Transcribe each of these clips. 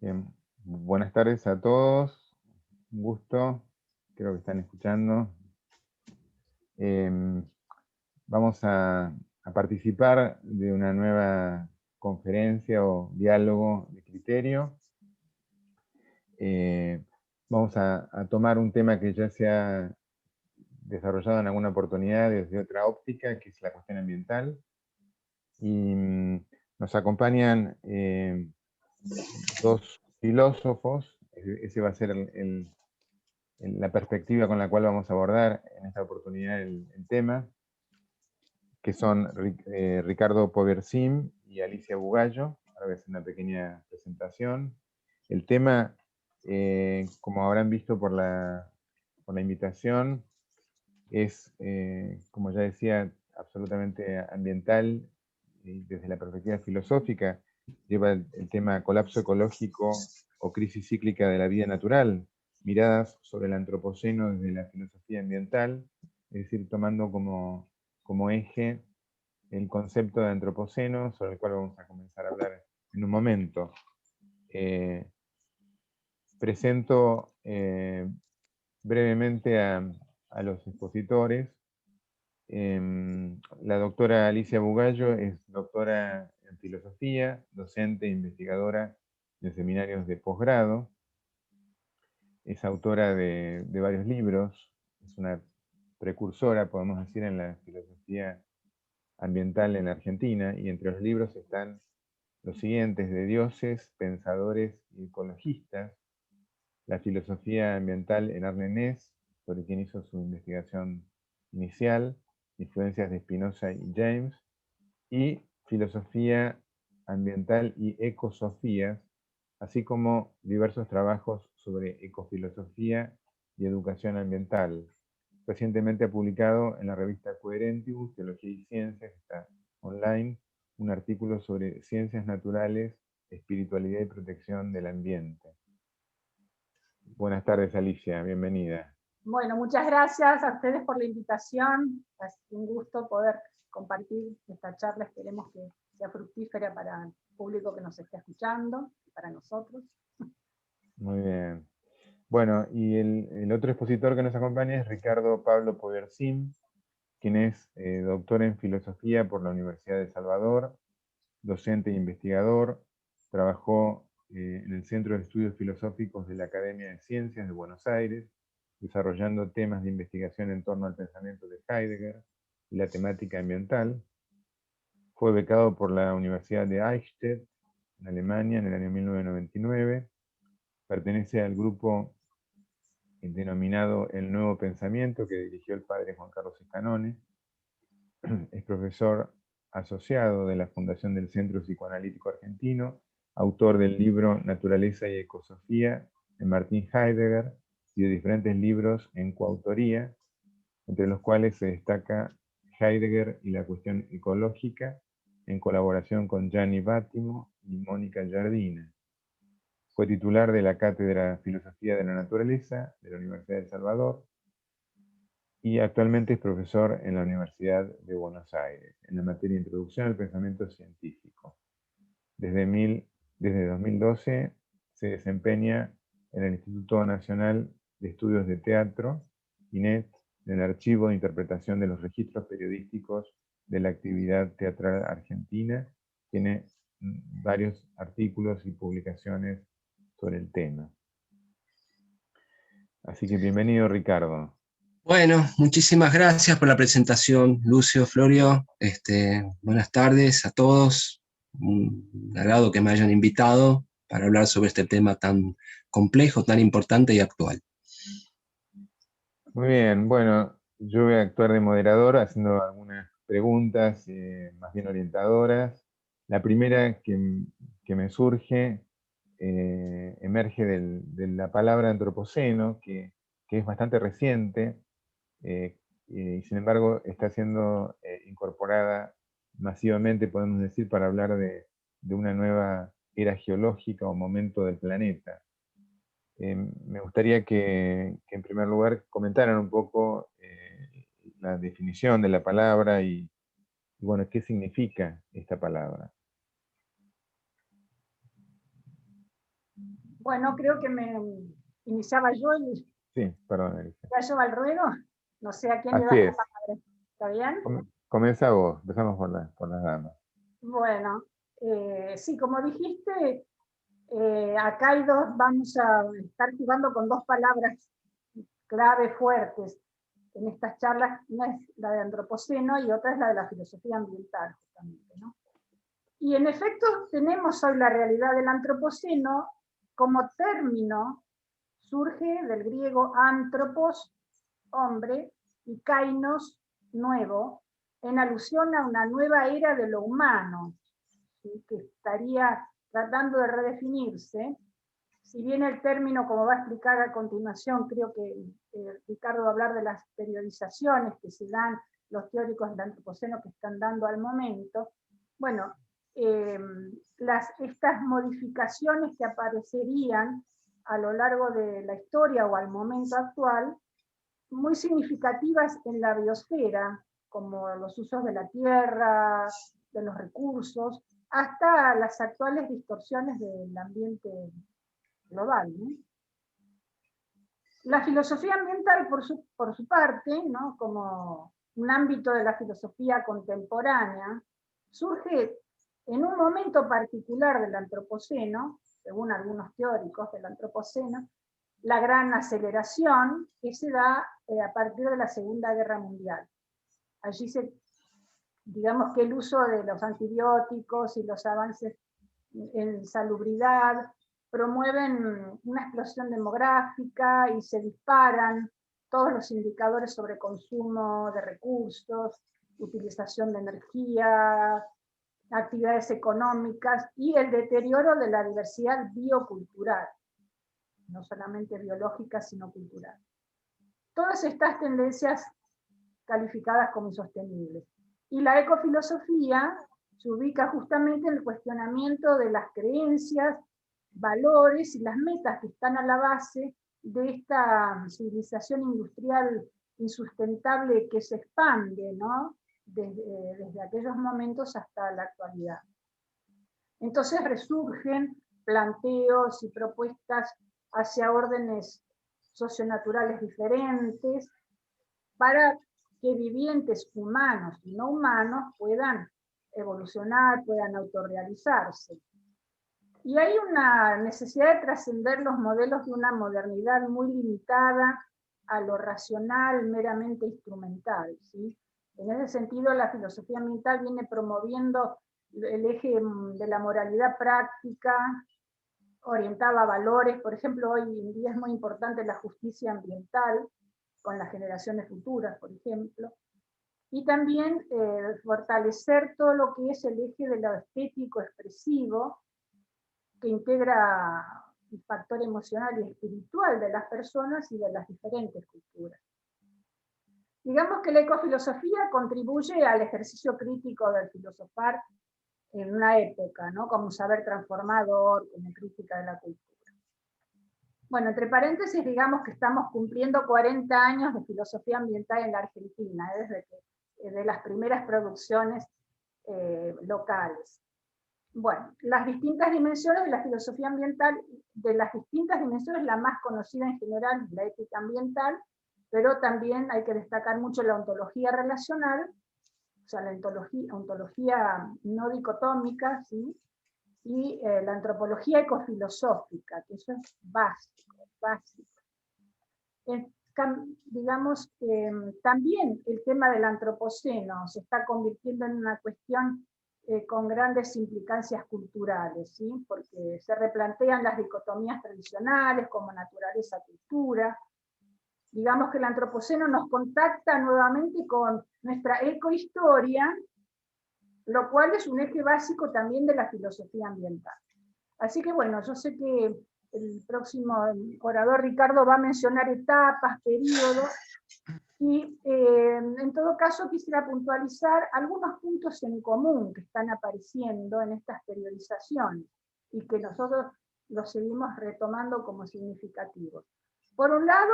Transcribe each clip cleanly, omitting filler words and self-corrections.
Bien. Buenas tardes a todos, un gusto, creo que están escuchando. Vamos a participar de una nueva conferencia o diálogo de criterio. Vamos a tomar un tema que ya se ha desarrollado en alguna oportunidad desde otra óptica, que es la cuestión ambiental. Y nos acompañan dos filósofos. Ese va a ser la perspectiva con la cual vamos a abordar en esta oportunidad el tema, que son Ricardo Poversim y Alicia Bugallo. Ahora voy a hacer una pequeña presentación. El tema, como habrán visto por la invitación, es, como ya decía, absolutamente ambiental y desde la perspectiva filosófica. Lleva el tema colapso ecológico o crisis cíclica de la vida natural, miradas sobre el antropoceno desde la filosofía ambiental, es decir, tomando como eje el concepto de antropoceno, sobre el cual vamos a comenzar a hablar en un momento. Presento brevemente a los expositores. La doctora Alicia Bugallo es doctora en filosofía, docente e investigadora de seminarios de posgrado. Es autora de varios libros, es una precursora, podemos decir, en la filosofía ambiental en Argentina, y entre los libros están los siguientes: de dioses, pensadores y ecologistas, la filosofía ambiental en Arnés, sobre quien hizo su investigación inicial, influencias de Spinoza y James, y filosofía ambiental y ecosofías, así como diversos trabajos sobre ecofilosofía y educación ambiental. Recientemente ha publicado en la revista Coherentibus, Teología y Ciencias, que está online, un artículo sobre ciencias naturales, espiritualidad y protección del ambiente. Buenas tardes, Alicia, bienvenida. Bueno, muchas gracias a ustedes por la invitación. Es un gusto poder compartir esta charla. Esperemos que sea fructífera para el público que nos esté escuchando y para nosotros. Muy bien. Bueno, y el otro expositor que nos acompaña es Ricardo Pablo Poversim, quien es doctor en filosofía por la Universidad de Salvador, docente e investigador. Trabajó en el Centro de Estudios Filosóficos de la Academia de Ciencias de Buenos Aires, desarrollando temas de investigación en torno al pensamiento de Heidegger y la temática ambiental. Fue becado por la Universidad de Eichstätt, en Alemania, en el año 1999. Pertenece al grupo denominado El Nuevo Pensamiento, que dirigió el padre Juan Carlos Escanone. Es profesor asociado de la Fundación del Centro Psicoanalítico Argentino, autor del libro Naturaleza y Ecosofía de Martin Heidegger y de diferentes libros en coautoría, entre los cuales se destaca Heidegger y la cuestión ecológica, en colaboración con Gianni Vattimo y Mónica Giardina. Fue titular de la Cátedra Filosofía de la Naturaleza de la Universidad de El Salvador y actualmente es profesor en la Universidad de Buenos Aires, en la materia de Introducción al Pensamiento Científico. Desde 2012 se desempeña en el Instituto Nacional de Estudios de Teatro, INET, en el Archivo de Interpretación de los Registros Periodísticos de la Actividad Teatral Argentina. Tiene varios artículos y publicaciones sobre el tema. Así que bienvenido, Ricardo. Bueno, muchísimas gracias por la presentación, Lucio, Florio. Buenas tardes a todos. Un agrado que me hayan invitado para hablar sobre este tema tan complejo, tan importante y actual. Muy bien, bueno, yo voy a actuar de moderador haciendo algunas preguntas más bien orientadoras. La primera que me surge emerge de la palabra antropoceno, que es bastante reciente, y sin embargo está siendo incorporada masivamente, podemos decir, para hablar de una nueva era geológica o momento del planeta. Me gustaría que en primer lugar comentaran un poco la definición de la palabra y, bueno, qué significa esta palabra. Bueno, creo que me iniciaba yo y Sí, perdón, Alicia. ya yo al ruedo. No sé a quién le Así das la es. palabra. ¿Está bien? Comienza vos, empezamos por las damas. Bueno, sí, como dijiste, acá hay dos, vamos a estar jugando con dos palabras clave fuertes en estas charlas. Una es la de antropoceno y otra es la de la filosofía ambiental, justamente, ¿no? Y en efecto tenemos hoy la realidad del antropoceno como término, surge del griego antropos, hombre, y kainos, nuevo, en alusión a una nueva era de lo humano, ¿sí? Que estaría tratando de redefinirse. Si bien el término, como va a explicar a continuación, creo que Ricardo va a hablar de las periodizaciones que se dan los teóricos del antropoceno que están dando al momento, bueno, estas modificaciones que aparecerían a lo largo de la historia o al momento actual, muy significativas en la biosfera, como los usos de la tierra, de los recursos, hasta las actuales distorsiones del ambiente global, ¿no? La filosofía ambiental, por su parte, ¿no? Como un ámbito de la filosofía contemporánea, surge en un momento particular del antropoceno, según algunos teóricos del antropoceno, la gran aceleración que se da a partir de la Segunda Guerra Mundial. Allí digamos que el uso de los antibióticos y los avances en salubridad promueven una explosión demográfica y se disparan todos los indicadores sobre consumo de recursos, utilización de energía, actividades económicas y el deterioro de la diversidad biocultural, no solamente biológica, sino cultural. Todas estas tendencias calificadas como insostenibles. Y la ecofilosofía se ubica justamente en el cuestionamiento de las creencias, valores y las metas que están a la base de esta civilización industrial insustentable que se expande, ¿no? Desde aquellos momentos hasta la actualidad. Entonces resurgen planteos y propuestas hacia órdenes socionaturales diferentes para que vivientes humanos y no humanos puedan evolucionar, puedan autorrealizarse. Y hay una necesidad de trascender los modelos de una modernidad muy limitada a lo racional, meramente instrumental, ¿sí? En ese sentido, la filosofía ambiental viene promoviendo el eje de la moralidad práctica, orientada a valores. Por ejemplo, hoy en día es muy importante la justicia ambiental, con las generaciones futuras, por ejemplo, y también fortalecer todo lo que es el eje de lo estético expresivo, que integra el factor emocional y espiritual de las personas y de las diferentes culturas. Digamos que la ecofilosofía contribuye al ejercicio crítico del filosofar en una época, ¿no? Como saber transformador, como crítica de la cultura. Bueno, entre paréntesis, digamos que estamos cumpliendo 40 años de filosofía ambiental en la Argentina, desde de las primeras producciones locales. Bueno, las distintas dimensiones de la filosofía ambiental, de las distintas dimensiones, la más conocida en general es la ética ambiental, pero también hay que destacar mucho la ontología relacional, o sea, la ontología no dicotómica, ¿sí? Y la antropología ecofilosófica, que eso es básico. Digamos, también el tema del antropoceno se está convirtiendo en una cuestión con grandes implicancias culturales, ¿sí? Porque se replantean las dicotomías tradicionales como naturaleza-cultura. Digamos que el antropoceno nos contacta nuevamente con nuestra ecohistoria, lo cual es un eje básico también de la filosofía ambiental. Así que bueno, yo sé que el próximo orador Ricardo va a mencionar etapas, periodos, y en todo caso quisiera puntualizar algunos puntos en común que están apareciendo en estas periodizaciones y que nosotros los seguimos retomando como significativos. Por un lado,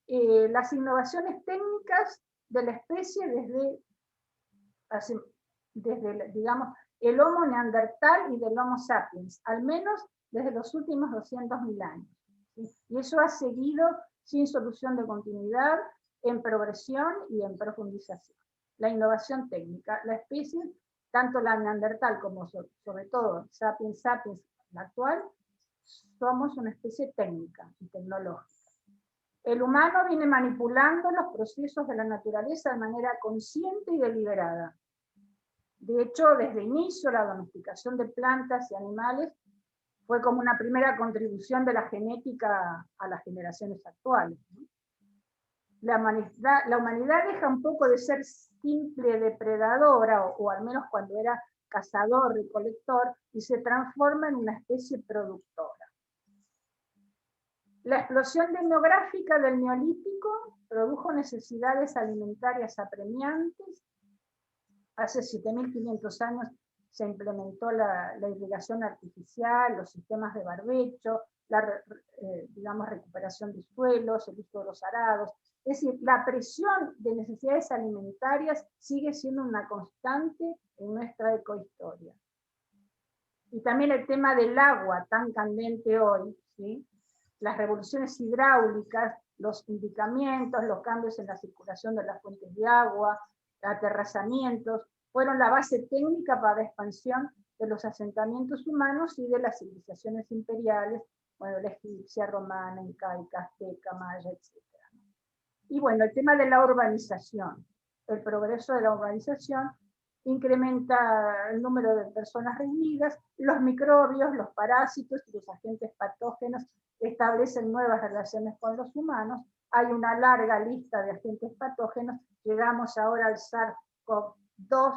las innovaciones técnicas de la especie desde digamos, el Homo neandertal y del Homo sapiens, al menos desde los últimos 200.000 años. ¿Sí? Y eso ha seguido sin solución de continuidad, en progresión y en profundización. La innovación técnica, la especie, tanto la neandertal como sobre todo sapiens sapiens, la actual, somos una especie técnica y tecnológica. El humano viene manipulando los procesos de la naturaleza de manera consciente y deliberada. De hecho, desde el inicio, la domesticación de plantas y animales fue como una primera contribución de la genética a las generaciones actuales. La humanidad deja un poco de ser simple depredadora, o al menos cuando era cazador, recolector, y se transforma en una especie productora. La explosión demográfica del Neolítico produjo necesidades alimentarias apremiantes. Hace 7.500 años se implementó la irrigación artificial, los sistemas de barbecho, la recuperación de suelos, el uso de los arados. Es decir, la presión de necesidades alimentarias sigue siendo una constante en nuestra ecohistoria. Y también el tema del agua, tan candente hoy, ¿sí? Las revoluciones hidráulicas, los indicamientos, los cambios en la circulación de las fuentes de agua, aterrazamientos, fueron la base técnica para la expansión de los asentamientos humanos y de las civilizaciones imperiales, bueno, la egipcia, romana, incaica, azteca, maya, etc. Y bueno, el tema de la urbanización. El progreso de la urbanización incrementa el número de personas reunidas, los microbios, los parásitos y los agentes patógenos establecen nuevas relaciones con los humanos. Hay una larga lista de agentes patógenos. Llegamos ahora al SARS-CoV-2.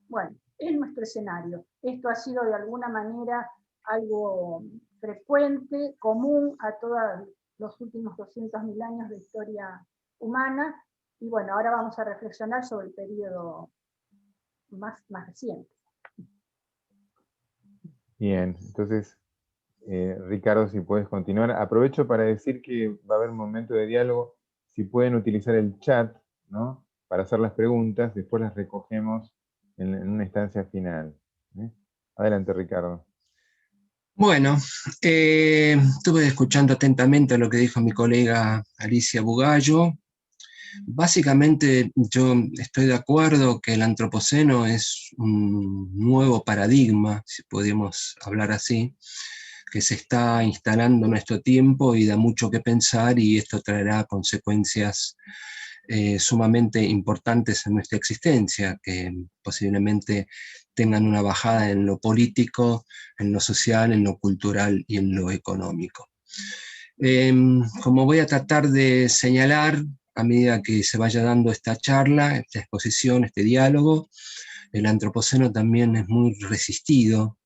Bueno, es nuestro escenario. Esto ha sido de alguna manera algo frecuente, común a todos los últimos 200.000 años de historia humana. Y bueno, ahora vamos a reflexionar sobre el periodo más reciente. Bien, entonces, Ricardo, si puedes continuar. Aprovecho para decir que va a haber un momento de diálogo. Si pueden utilizar el chat, ¿no?, para hacer las preguntas, después las recogemos en una instancia final. Adelante, Ricardo. Bueno, estuve escuchando atentamente lo que dijo mi colega Alicia Bugallo. Básicamente yo estoy de acuerdo que el antropoceno es un nuevo paradigma, si podemos hablar así, que se está instalando en nuestro tiempo y da mucho que pensar, y esto traerá consecuencias sumamente importantes en nuestra existencia, que posiblemente tengan una bajada en lo político, en lo social, en lo cultural y en lo económico. Como voy a tratar de señalar a medida que se vaya dando esta charla, esta exposición, este diálogo, el antropoceno también es muy resistido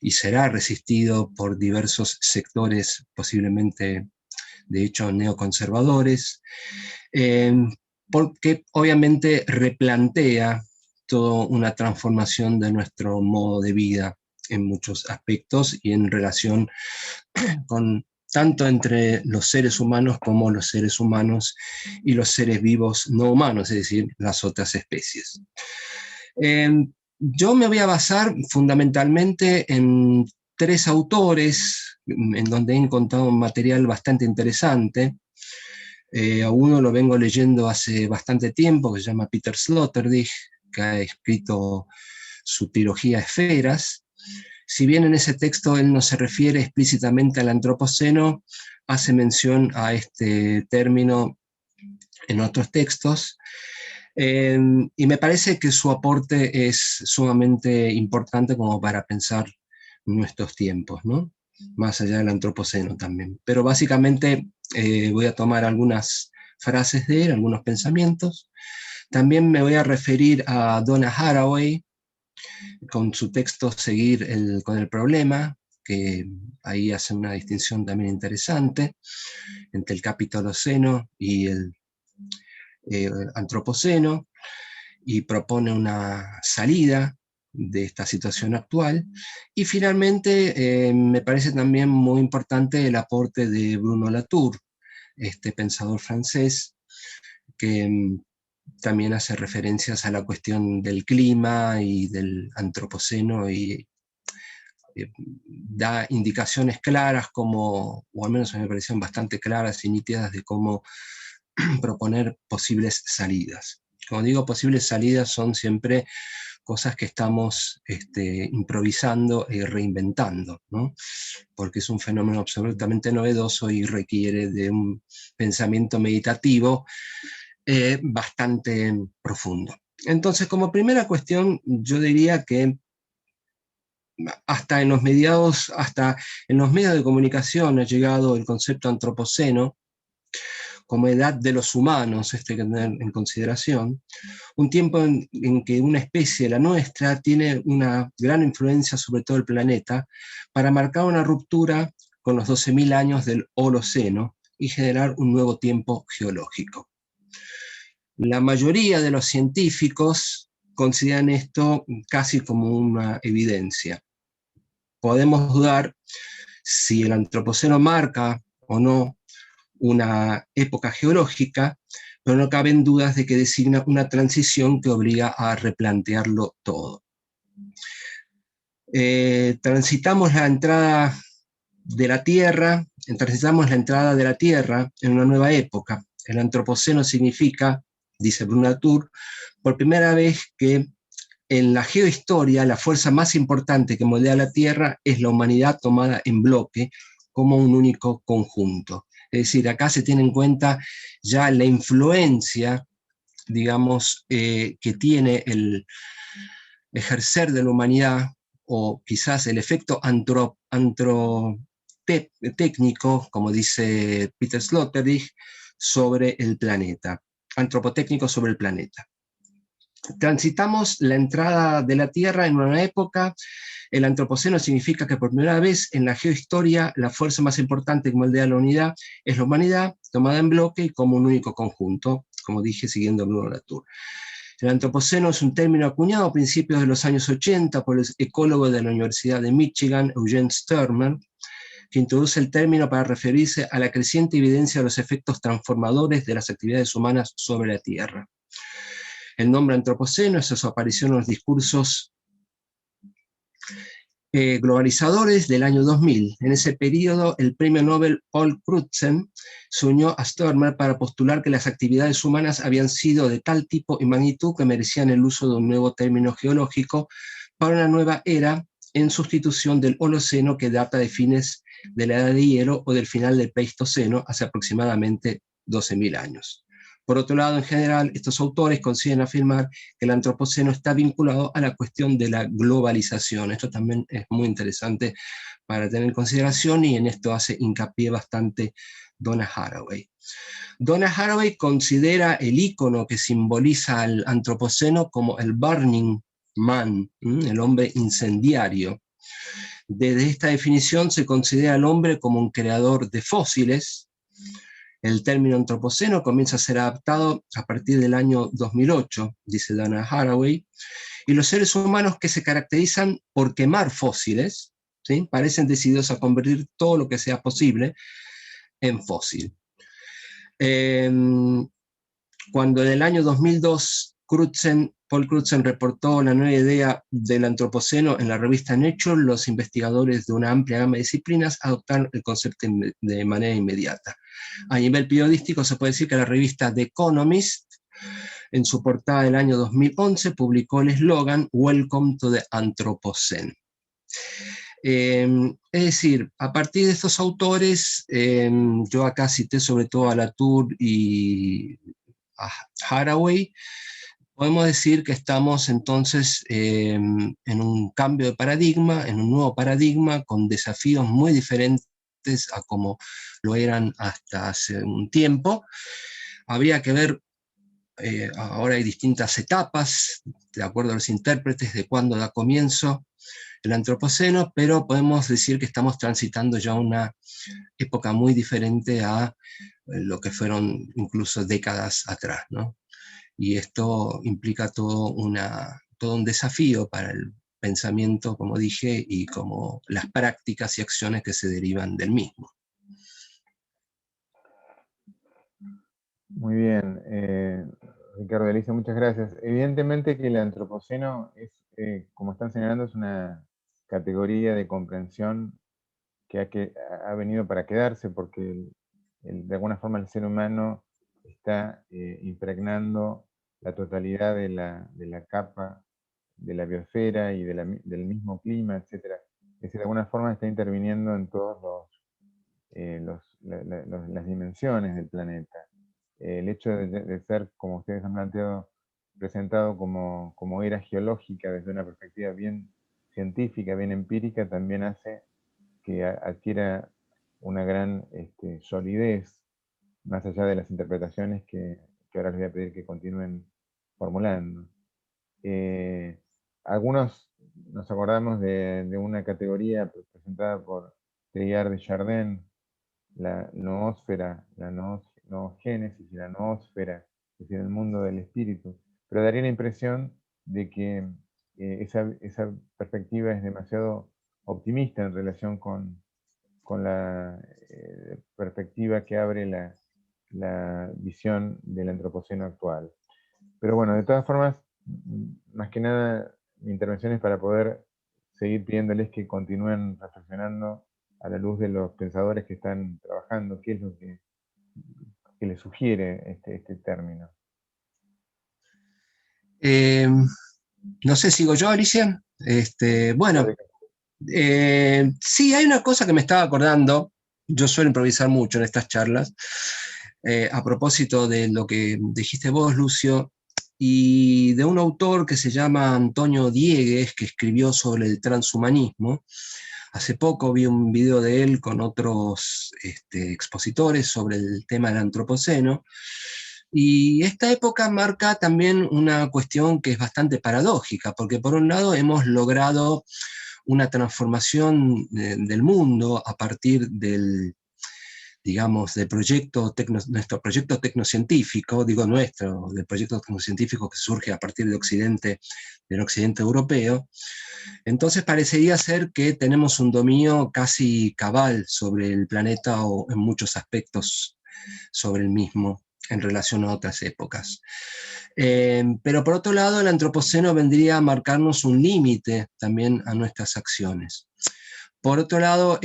y será resistido por diversos sectores, posiblemente de hecho neoconservadores, porque obviamente replantea toda una transformación de nuestro modo de vida en muchos aspectos y en relación con tanto entre los seres humanos como los seres humanos y los seres vivos no humanos, es decir, las otras especies. Yo me voy a basar fundamentalmente en 3 autores en donde he encontrado un material bastante interesante. A uno lo vengo leyendo hace bastante tiempo, que se llama Peter Sloterdijk, que ha escrito su trilogía Esferas. Si bien en ese texto él no se refiere explícitamente al antropoceno, hace mención a este término en otros textos, y me parece que su aporte es sumamente importante como para pensar nuestros tiempos, ¿no?, más allá del antropoceno también. Pero básicamente voy a tomar algunas frases de él, algunos pensamientos. También me voy a referir a Donna Haraway, con su texto Seguir con el problema, que ahí hace una distinción también interesante entre el capitoloceno y el antropoceno, y propone una salida de esta situación actual. Y finalmente me parece también muy importante el aporte de Bruno Latour, este pensador francés, que también hace referencias a la cuestión del clima y del antropoceno y da indicaciones claras como, o al menos me parecieron bastante claras y nítidas de cómo proponer posibles salidas. Como digo, posibles salidas son siempre cosas que estamos improvisando y reinventando, ¿no? Porque es un fenómeno absolutamente novedoso y requiere de un pensamiento meditativo bastante profundo. Entonces, como primera cuestión, yo diría que hasta en los medios de comunicación ha llegado el concepto antropoceno como edad de los humanos, hay que tener en consideración, un tiempo en que una especie, la nuestra, tiene una gran influencia sobre todo el planeta para marcar una ruptura con los 12.000 años del Holoceno y generar un nuevo tiempo geológico. La mayoría de los científicos consideran esto casi como una evidencia. Podemos dudar si el antropoceno marca o no una época geológica, pero no caben dudas de que designa una transición que obliga a replantearlo todo. Transitamos la entrada de la Tierra en una nueva época. El antropoceno significa, dice Brunatur, por primera vez que en la geohistoria la fuerza más importante que moldea la Tierra es la humanidad tomada en bloque como un único conjunto. Es decir, acá se tiene en cuenta ya la influencia, digamos, que tiene el ejercer de la humanidad, o quizás el efecto técnico, como dice Peter Sloterdijk, sobre el planeta, antropotécnico sobre el planeta. Transitamos la entrada de la Tierra en una época. El antropoceno significa que por primera vez en la geohistoria la fuerza más importante que moldea la unidad es la humanidad, tomada en bloque y como un único conjunto, como dije, siguiendo Brunatur. El antropoceno es un término acuñado a principios de los años 80 por el ecólogo de la Universidad de Michigan, Eugene Sterman, que introduce el término para referirse a la creciente evidencia de los efectos transformadores de las actividades humanas sobre la Tierra. El nombre antropoceno es su aparición en los discursos globalizadores del año 2000. En ese periodo, el premio Nobel Paul Crutzen se unió a Sturmer para postular que las actividades humanas habían sido de tal tipo y magnitud que merecían el uso de un nuevo término geológico para una nueva era en sustitución del Holoceno, que data de fines de la Edad de Hielo o del final del Pleistoceno, hace aproximadamente 12.000 años. Por otro lado, en general, estos autores consiguen afirmar que el antropoceno está vinculado a la cuestión de la globalización. Esto también es muy interesante para tener en consideración, y en esto hace hincapié bastante Donna Haraway. Donna Haraway considera el ícono que simboliza al antropoceno como el Burning Man, el hombre incendiario. Desde esta definición se considera al hombre como un creador de fósiles. El término antropoceno comienza a ser adaptado a partir del año 2008, dice Donna Haraway, y los seres humanos que se caracterizan por quemar fósiles, ¿sí?, parecen decididos a convertir todo lo que sea posible en fósil. Cuando en el año 2002 Paul Crutzen reportó la nueva idea del antropoceno en la revista Nature, los investigadores de una amplia gama de disciplinas adoptaron el concepto de manera inmediata. A nivel periodístico se puede decir que la revista The Economist, en su portada del año 2011, publicó el eslogan "Welcome to the Anthropocene". Es decir, a partir de estos autores, yo acá cité sobre todo a Latour y a Haraway, podemos decir que estamos entonces en un cambio de paradigma, en un nuevo paradigma, con desafíos muy diferentes a como lo eran hasta hace un tiempo. Habría que ver, ahora hay distintas etapas, de acuerdo a los intérpretes, de cuándo da comienzo el antropoceno, pero podemos decir que estamos transitando ya una época muy diferente a lo que fueron incluso décadas atrás, ¿no? Y esto implica todo un desafío para el pensamiento, como dije, y como las prácticas y acciones que se derivan del mismo. Muy bien. Ricardo, Alicia, muchas gracias. Evidentemente que el antropoceno es, como están señalando, es una categoría de comprensión que ha venido para quedarse, porque de alguna forma el ser humano está impregnando la totalidad de la capa de la biosfera y del mismo clima, etc. Es decir, de alguna forma está interviniendo en todos las dimensiones del planeta. El hecho de ser, como ustedes han planteado, presentado como era geológica desde una perspectiva bien científica, bien empírica, también hace que adquiera una gran solidez, más allá de las interpretaciones que ahora les voy a pedir que continúen formulando. Algunos nos acordamos de una categoría presentada por Teilhard de Chardin, la noósfera, la noogénesis y la noósfera, es decir, el mundo del espíritu, pero daría la impresión de que esa perspectiva es demasiado optimista en relación con la perspectiva que abre la visión del antropoceno actual. Pero bueno, de todas formas, más que nada, mi intervención es para poder seguir pidiéndoles que continúen reflexionando a la luz de los pensadores que están trabajando, qué es lo que les sugiere este término. No sé, ¿sigo yo, Alicia? Bueno, sí, hay una cosa que me estaba acordando. Yo suelo improvisar mucho en estas charlas, a propósito de lo que dijiste vos, Lucio, y de un autor que se llama Antonio Diegues, que escribió sobre el transhumanismo. Hace poco vi un video de él con otros expositores sobre el tema del antropoceno, y esta época marca también una cuestión que es bastante paradójica, porque por un lado hemos logrado una transformación del mundo a partir del, digamos, del nuestro proyecto tecnocientífico, digo nuestro, del proyecto tecnocientífico que surge a partir del occidente europeo. Entonces parecería ser que tenemos un dominio casi cabal sobre el planeta, o en muchos aspectos sobre el mismo, en relación a otras épocas. Pero por otro lado, el antropoceno vendría a marcarnos un límite también a nuestras acciones. Por otro lado,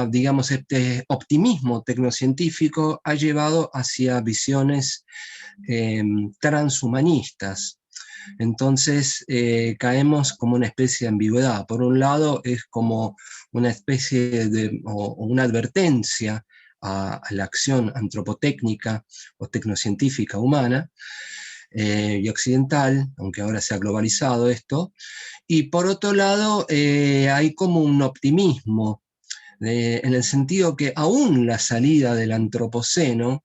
digamos, este optimismo tecnocientífico ha llevado hacia visiones transhumanistas. Entonces caemos como una especie de ambigüedad. Por un lado es como una especie o una advertencia a la acción antropotécnica o tecnocientífica humana y occidental, aunque ahora se ha globalizado esto. Y por otro lado hay como un optimismo en el sentido que aún la salida del antropoceno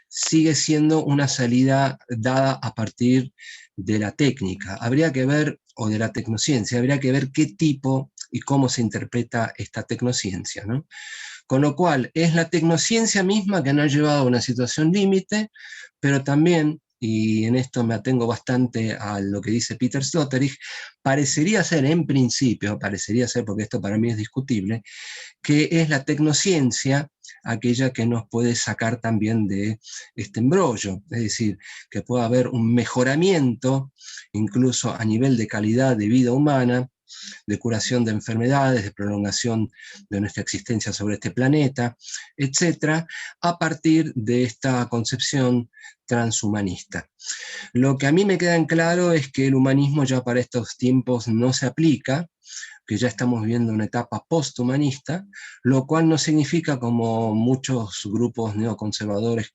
sigue siendo una salida dada a partir de la técnica. Habría que ver, o de la tecnociencia, habría que ver qué tipo y cómo se interpreta esta tecnociencia, ¿no? Con lo cual, es la tecnociencia misma que nos ha llevado a una situación límite, pero también, y en esto me atengo bastante a lo que dice Peter Sloterdijk, parecería ser, en principio, parecería ser, porque esto para mí es discutible, que es la tecnociencia aquella que nos puede sacar también de este embrollo, es decir, que pueda haber un mejoramiento, incluso a nivel de calidad de vida humana, de curación de enfermedades, de prolongación de nuestra existencia sobre este planeta, etcétera, a partir de esta concepción transhumanista. Lo que a mí me queda en claro es que el humanismo ya para estos tiempos no se aplica, que ya estamos viviendo una etapa posthumanista, lo cual no significa, como muchos grupos neoconservadores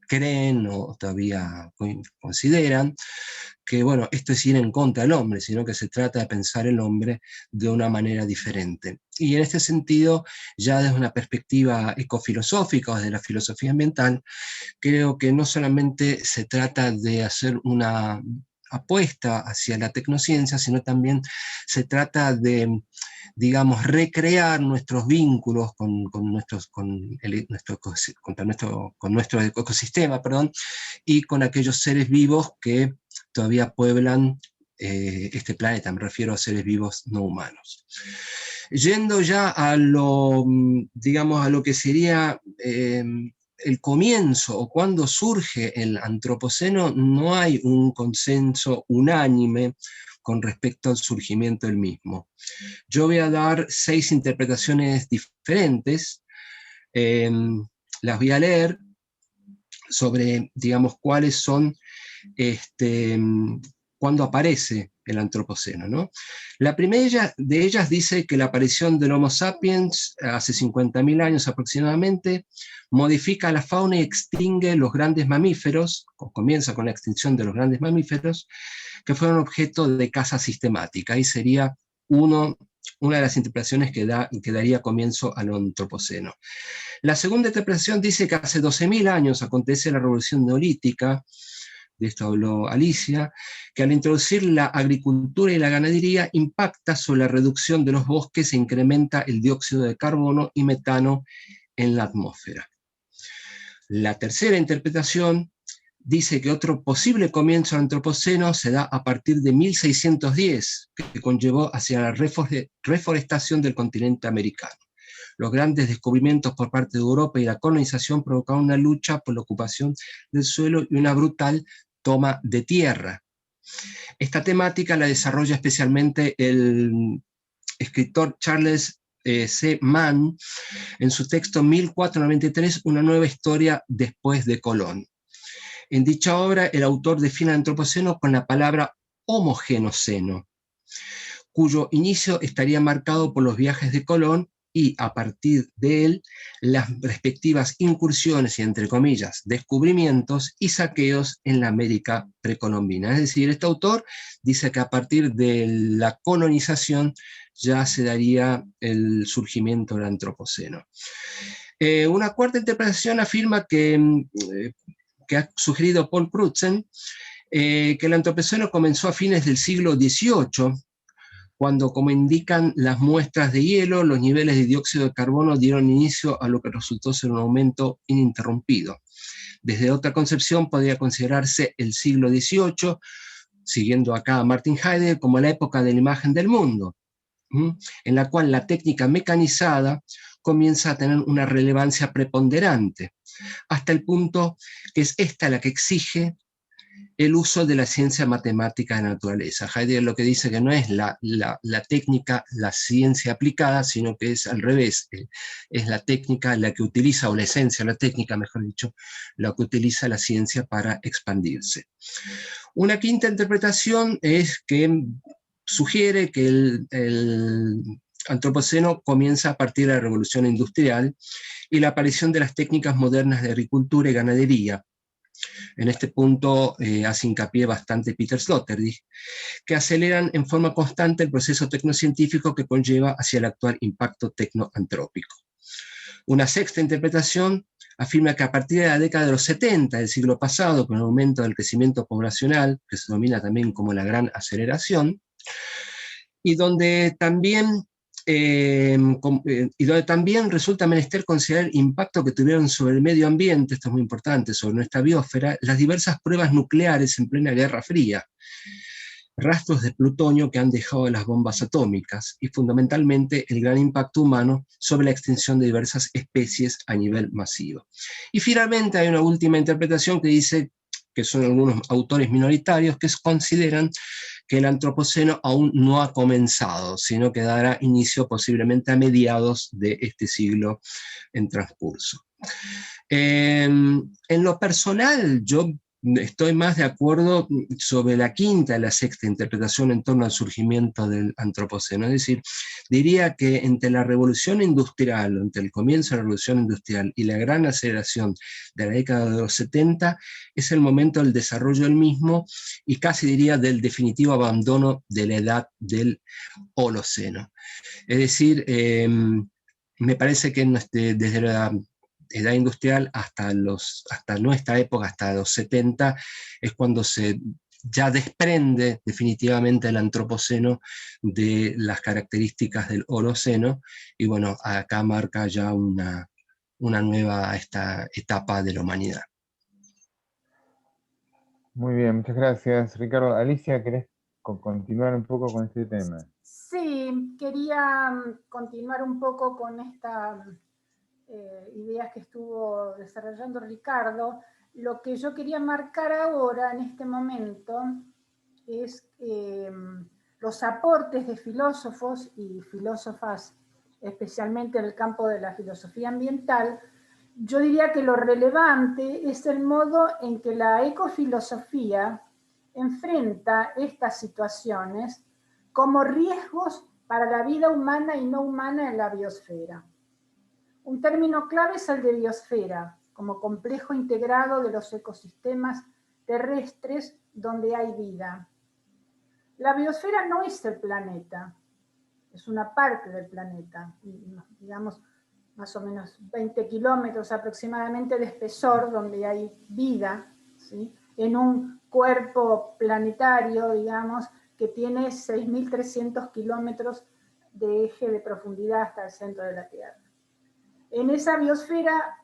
creen o todavía consideran, que bueno, esto es ir en contra del hombre, sino que se trata de pensar el hombre de una manera diferente. Y en este sentido, ya desde una perspectiva ecofilosófica o desde la filosofía ambiental, creo que no solamente se trata de hacer una apuesta hacia la tecnociencia, sino también se trata de, digamos, recrear nuestros vínculos con nuestro ecosistema, perdón, y con aquellos seres vivos que todavía pueblan este planeta, me refiero a seres vivos no humanos. Yendo ya a lo, digamos, a lo que sería el comienzo o cuándo surge el antropoceno, no hay un consenso unánime con respecto al surgimiento del mismo. Yo voy a dar 6 interpretaciones diferentes, las voy a leer sobre, digamos, cuáles son, cuándo aparece el antropoceno, ¿no? La primera de ellas dice que la aparición del Homo sapiens hace 50.000 años aproximadamente modifica la fauna y extingue los grandes mamíferos, comienza con la extinción de los grandes mamíferos, que fueron objeto de caza sistemática. Ahí sería una de las interpretaciones que daría comienzo al antropoceno. La segunda interpretación dice que hace 12.000 años acontece la revolución neolítica, de esto habló Alicia, que al introducir la agricultura y la ganadería impacta sobre la reducción de los bosques e incrementa el dióxido de carbono y metano en la atmósfera. La tercera interpretación dice que otro posible comienzo del antropoceno se da a partir de 1610, que conllevó hacia la reforestación del continente americano. Los grandes descubrimientos por parte de Europa y la colonización provocaron una lucha por la ocupación del suelo y una brutal toma de tierra. Esta temática la desarrolla especialmente el escritor Charles C. Mann en su texto 1493, Una nueva historia después de Colón. En dicha obra, el autor define el antropoceno con la palabra homogenoceno, cuyo inicio estaría marcado por los viajes de Colón y, a partir de él, las respectivas incursiones y, entre comillas, descubrimientos y saqueos en la América precolombina. Es decir, este autor dice que a partir de la colonización ya se daría el surgimiento del antropoceno. Una cuarta interpretación afirma que ha sugerido Paul Crutzen, que el antropoceno comenzó a fines del siglo XVIII, cuando, como indican las muestras de hielo, los niveles de dióxido de carbono dieron inicio a lo que resultó ser un aumento ininterrumpido. Desde otra concepción podría considerarse el siglo XVIII, siguiendo acá a Martin Heidegger, como la época de la imagen del mundo, en la cual la técnica mecanizada comienza a tener una relevancia preponderante, hasta el punto que es esta la que exige el uso de la ciencia matemática de naturaleza. Heidegger lo que dice que no es la técnica, la ciencia aplicada, sino que es al revés, es la técnica la que utiliza, o la esencia, la técnica, mejor dicho, la que utiliza la ciencia para expandirse. Una quinta interpretación es que sugiere que el antropoceno comienza a partir de la revolución industrial y la aparición de las técnicas modernas de agricultura y ganadería. En este punto hace hincapié bastante Peter Sloterdijk, que aceleran en forma constante el proceso tecnocientífico que conlleva hacia el actual impacto tecnoantrópico. Una sexta interpretación afirma que a partir de la década de los 70 del siglo pasado, con el aumento del crecimiento poblacional, que se denomina también como la gran aceleración, y donde también resulta menester considerar el impacto que tuvieron sobre el medio ambiente, esto es muy importante, sobre nuestra biosfera, las diversas pruebas nucleares en plena Guerra Fría, rastros de plutonio que han dejado las bombas atómicas y fundamentalmente el gran impacto humano sobre la extinción de diversas especies a nivel masivo. Y finalmente hay una última interpretación que dice que son algunos autores minoritarios que consideran que el antropoceno aún no ha comenzado, sino que dará inicio posiblemente a mediados de este siglo en transcurso. En lo personal, yo estoy más de acuerdo sobre la quinta y la sexta interpretación en torno al surgimiento del antropoceno. Es decir, diría que entre la revolución industrial, entre el comienzo de la revolución industrial y la gran aceleración de la década de los 70, es el momento del desarrollo del mismo y casi diría del definitivo abandono de la edad del Holoceno. Es decir, me parece que desde la edad industrial hasta nuestra época, hasta los 70, es cuando se ya desprende definitivamente el antropoceno de las características del Holoceno, y bueno, acá marca ya una nueva etapa de la humanidad. Muy bien, muchas gracias, Ricardo. Alicia, ¿querés continuar un poco con este tema? Sí, quería continuar un poco con esta ideas que estuvo desarrollando Ricardo, lo que yo quería marcar ahora, en este momento, es los aportes de filósofos y filósofas, especialmente en el campo de la filosofía ambiental. Yo diría que lo relevante es el modo en que la ecofilosofía enfrenta estas situaciones como riesgos para la vida humana y no humana en la biosfera. Un término clave es el de biosfera, como complejo integrado de los ecosistemas terrestres donde hay vida. La biosfera no es el planeta, es una parte del planeta, digamos más o menos 20 kilómetros aproximadamente de espesor donde hay vida, ¿sí? En un cuerpo planetario, digamos, que tiene 6.300 kilómetros de eje de profundidad hasta el centro de la Tierra. En esa biosfera,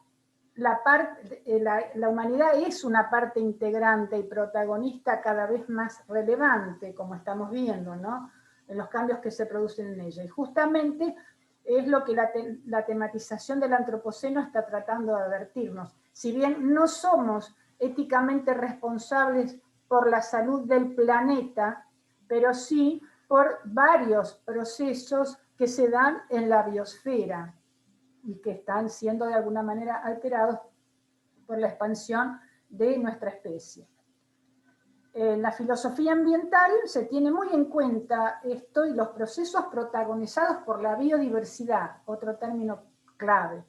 la humanidad es una parte integrante y protagonista cada vez más relevante, como estamos viendo, ¿no? En los cambios que se producen en ella. Y justamente es lo que la tematización del antropoceno está tratando de advertirnos. Si bien no somos éticamente responsables por la salud del planeta, pero sí por varios procesos que se dan en la biosfera y que están siendo de alguna manera alterados por la expansión de nuestra especie. En la filosofía ambiental se tiene muy en cuenta esto y los procesos protagonizados por la biodiversidad, otro término clave,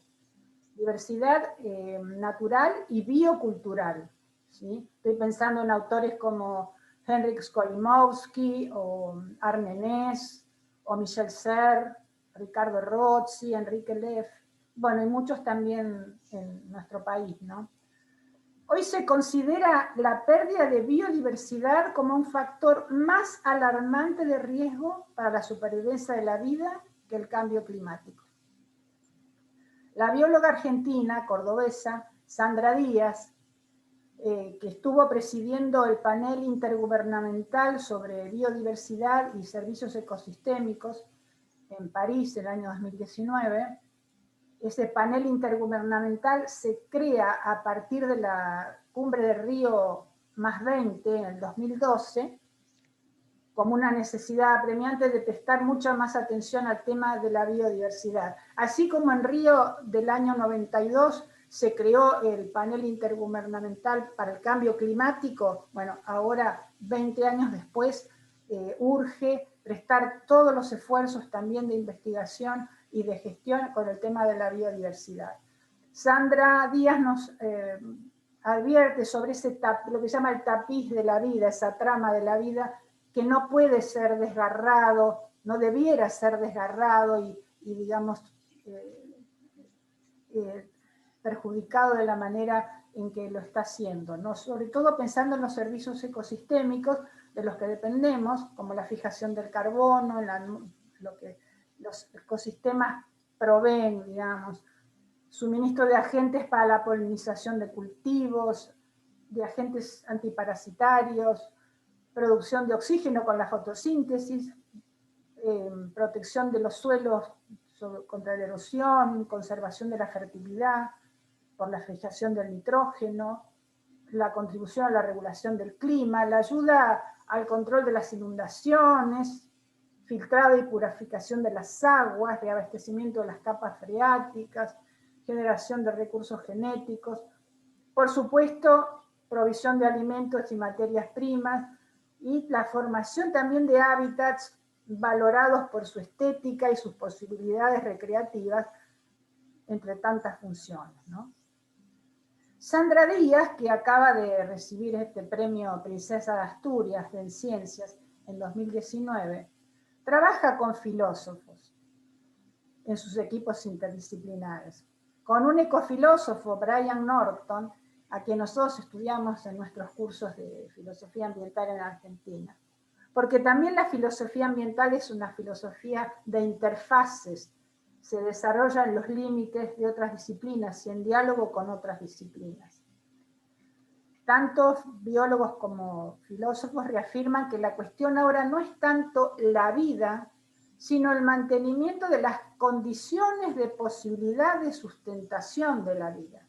diversidad natural y biocultural, ¿sí? Estoy pensando en autores como Henryk Skolimowski o Arne Næss o Michel Serres, Ricardo Rozzi, Enrique Leff, bueno, y muchos también en nuestro país, ¿no? Hoy se considera la pérdida de biodiversidad como un factor más alarmante de riesgo para la supervivencia de la vida que el cambio climático. La bióloga argentina, cordobesa, Sandra Díaz, que estuvo presidiendo el panel intergubernamental sobre biodiversidad y servicios ecosistémicos en París el año 2019, ese panel intergubernamental se crea a partir de la cumbre de Río +20 en el 2012, como una necesidad apremiante de prestar mucha más atención al tema de la biodiversidad. Así como en Río del año 92 se creó el panel intergubernamental para el cambio climático, bueno, ahora 20 años después urge prestar todos los esfuerzos también de investigación y de gestión con el tema de la biodiversidad. Sandra Díaz nos advierte sobre lo que se llama el tapiz de la vida, esa trama de la vida que no puede ser desgarrado, no debiera ser desgarrado y digamos, perjudicado de la manera en que lo está haciendo, ¿no? Sobre todo pensando en los servicios ecosistémicos de los que dependemos, como la fijación del carbono, lo que los ecosistemas proveen, digamos, suministro de agentes para la polinización de cultivos, de agentes antiparasitarios, producción de oxígeno con la fotosíntesis, protección de los suelos contra la erosión, conservación de la fertilidad, por la fijación del nitrógeno, la contribución a la regulación del clima, la ayuda al control de las inundaciones, filtrado y purificación de las aguas, reabastecimiento de las capas freáticas, generación de recursos genéticos, por supuesto, provisión de alimentos y materias primas, y la formación también de hábitats valorados por su estética y sus posibilidades recreativas, entre tantas funciones, ¿no? Sandra Díaz, que acaba de recibir este premio Princesa de Asturias en Ciencias en 2019, trabaja con filósofos en sus equipos interdisciplinares. Con un ecofilósofo, Brian Norton, a quien nosotros estudiamos en nuestros cursos de filosofía ambiental en Argentina. Porque también la filosofía ambiental es una filosofía de interfaces, se desarrolla en los límites de otras disciplinas y en diálogo con otras disciplinas. Tanto biólogos como filósofos reafirman que la cuestión ahora no es tanto la vida, sino el mantenimiento de las condiciones de posibilidad de sustentación de la vida.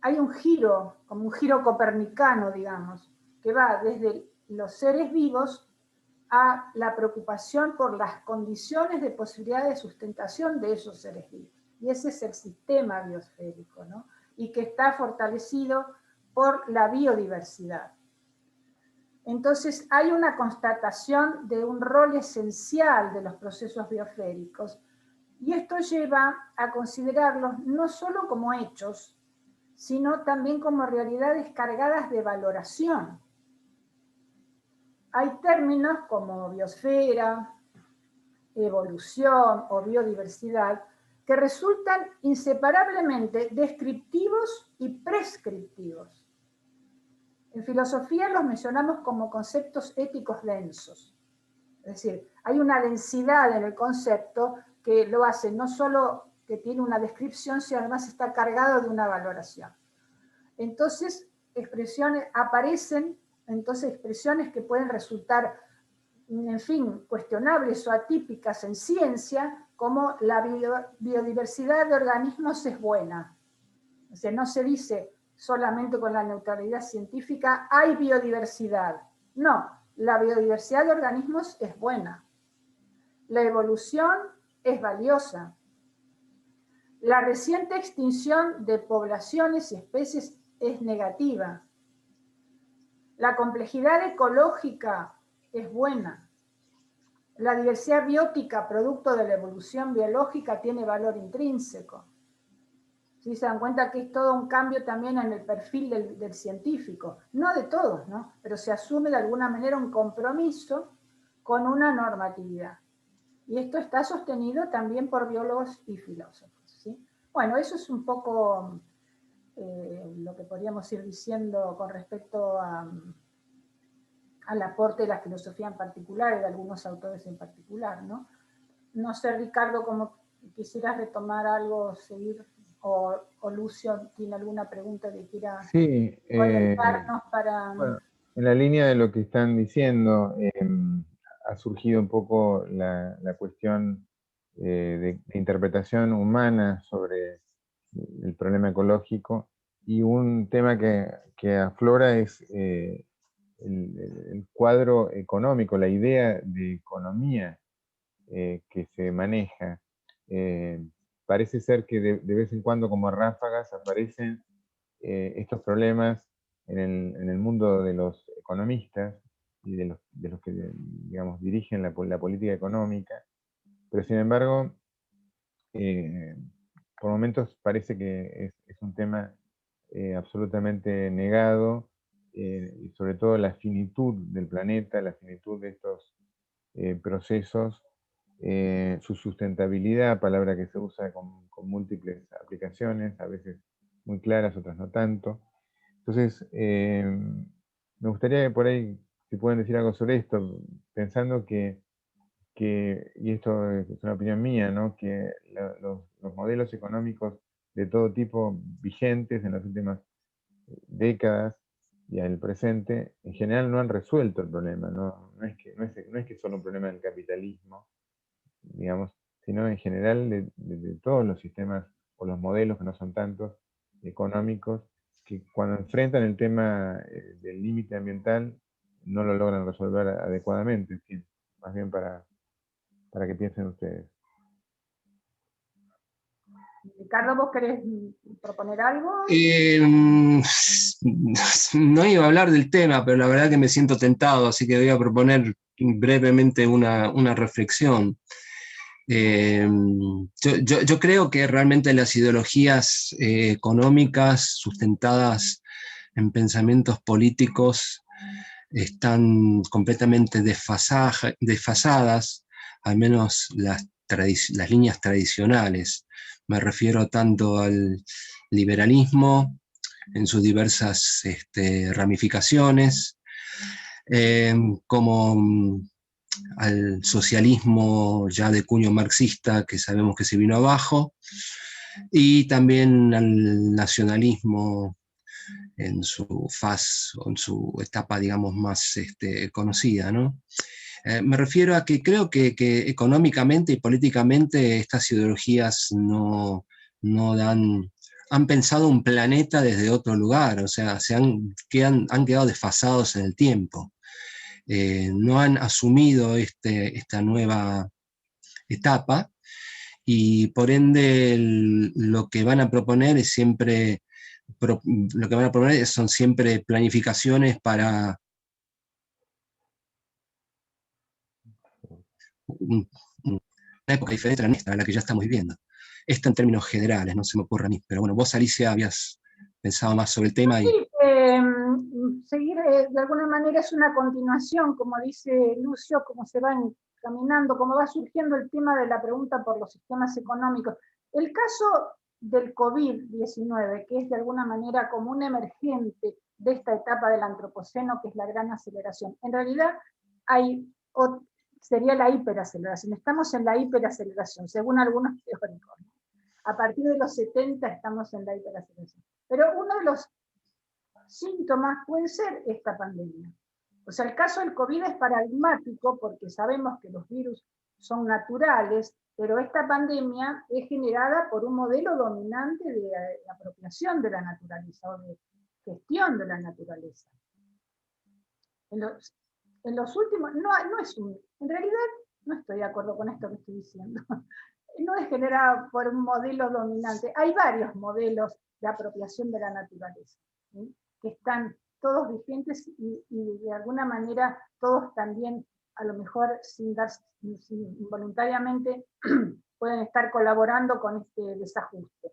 Hay un giro, como un giro copernicano, digamos, que va desde los seres vivos a la preocupación por las condiciones de posibilidad de sustentación de esos seres vivos. Y ese es el sistema biosférico, ¿no? Y que está fortalecido por la biodiversidad. Entonces hay una constatación de un rol esencial de los procesos biosféricos, y esto lleva a considerarlos no solo como hechos, sino también como realidades cargadas de valoración. Hay términos como biosfera, evolución o biodiversidad que resultan inseparablemente descriptivos y prescriptivos. En filosofía los mencionamos como conceptos éticos densos. Es decir, hay una densidad en el concepto que lo hace no solo que tiene una descripción, sino además está cargado de una valoración. Entonces, aparecen expresiones que pueden resultar, en fin, cuestionables o atípicas en ciencia, como la biodiversidad de organismos es buena. O sea, no se dice solamente con la neutralidad científica, hay biodiversidad. No, la biodiversidad de organismos es buena. La evolución es valiosa. La reciente extinción de poblaciones y especies es negativa. La complejidad ecológica es buena. La diversidad biótica, producto de la evolución biológica, tiene valor intrínseco. ¿Sí? Se dan cuenta que es todo un cambio también en el perfil del científico. No de todos, ¿no? Pero se asume de alguna manera un compromiso con una normatividad. Y esto está sostenido también por biólogos y filósofos, ¿sí? Bueno, eso es un poco lo que podríamos ir diciendo con respecto al aporte de la filosofía en particular y de algunos autores en particular, ¿no? No sé, Ricardo, como quisieras retomar algo, seguir, o Lucio tiene alguna pregunta que quiera orientarnos para... Bueno, en la línea de lo que están diciendo, ha surgido un poco la cuestión de interpretación humana sobre el problema ecológico, y un tema que aflora es el cuadro económico, la idea de economía que se maneja. Parece ser que de vez en cuando, como ráfagas, aparecen estos problemas en el mundo de los economistas y de los que, digamos, dirigen la política económica, pero sin embargo, por momentos parece que es un tema absolutamente negado, y sobre todo la finitud del planeta, la finitud de estos procesos, su sustentabilidad, palabra que se usa con múltiples aplicaciones, a veces muy claras, otras no tanto. Entonces, me gustaría que por ahí, si pueden decir algo sobre esto, pensando y esto es una opinión mía, ¿no? Que los modelos económicos de todo tipo vigentes en las últimas décadas y en el presente, en general no han resuelto el problema, no es que solo un problema del capitalismo, digamos, sino en general de todos los sistemas o los modelos, que no son tantos, económicos, que cuando enfrentan el tema del límite ambiental no lo logran resolver adecuadamente. En fin, más bien para que piensen ustedes. Ricardo, ¿vos querés proponer algo? No iba a hablar del tema, pero la verdad que me siento tentado, así que voy a proponer brevemente una reflexión. Yo creo que realmente las ideologías económicas sustentadas en pensamientos políticos están completamente desfasadas, al menos las líneas tradicionales. Me refiero tanto al liberalismo en sus diversas ramificaciones, como al socialismo ya de cuño marxista, que sabemos que se vino abajo, y también al nacionalismo en su etapa, digamos, más conocida, ¿no? Me refiero a que creo que económicamente y políticamente estas ideologías no dan, han pensado un planeta desde otro lugar, o sea, han quedado desfasados en el tiempo. No han asumido esta nueva etapa, y por ende lo que van a proponer es siempre, son siempre planificaciones para una época diferente a la nuestra, a la que ya estamos viviendo. Esto en términos generales, no se me ocurre a mí. Pero bueno, vos, Alicia, habías pensado más sobre el tema. Y... Sí, seguir de alguna manera es una continuación, como dice Lucio, como se va caminando, como va surgiendo el tema de la pregunta por los sistemas económicos. El caso del COVID-19, que es de alguna manera como un emergente de esta etapa del antropoceno, que es la gran aceleración. En realidad sería la hiperaceleración. Estamos en la hiperaceleración, según algunos teóricos. A partir de los 70 estamos en la hiperaceleración. Pero uno de los síntomas puede ser esta pandemia. O sea, el caso del COVID es paradigmático porque sabemos que los virus son naturales, pero esta pandemia es generada por un modelo dominante de apropiación de la naturaleza o de gestión de la naturaleza. En los últimos, en realidad no estoy de acuerdo con esto que estoy diciendo. No es generada por un modelo dominante. Hay varios modelos de apropiación de la naturaleza, ¿sí?, que están todos vigentes y de alguna manera todos también, a lo mejor involuntariamente, pueden estar colaborando con este desajuste.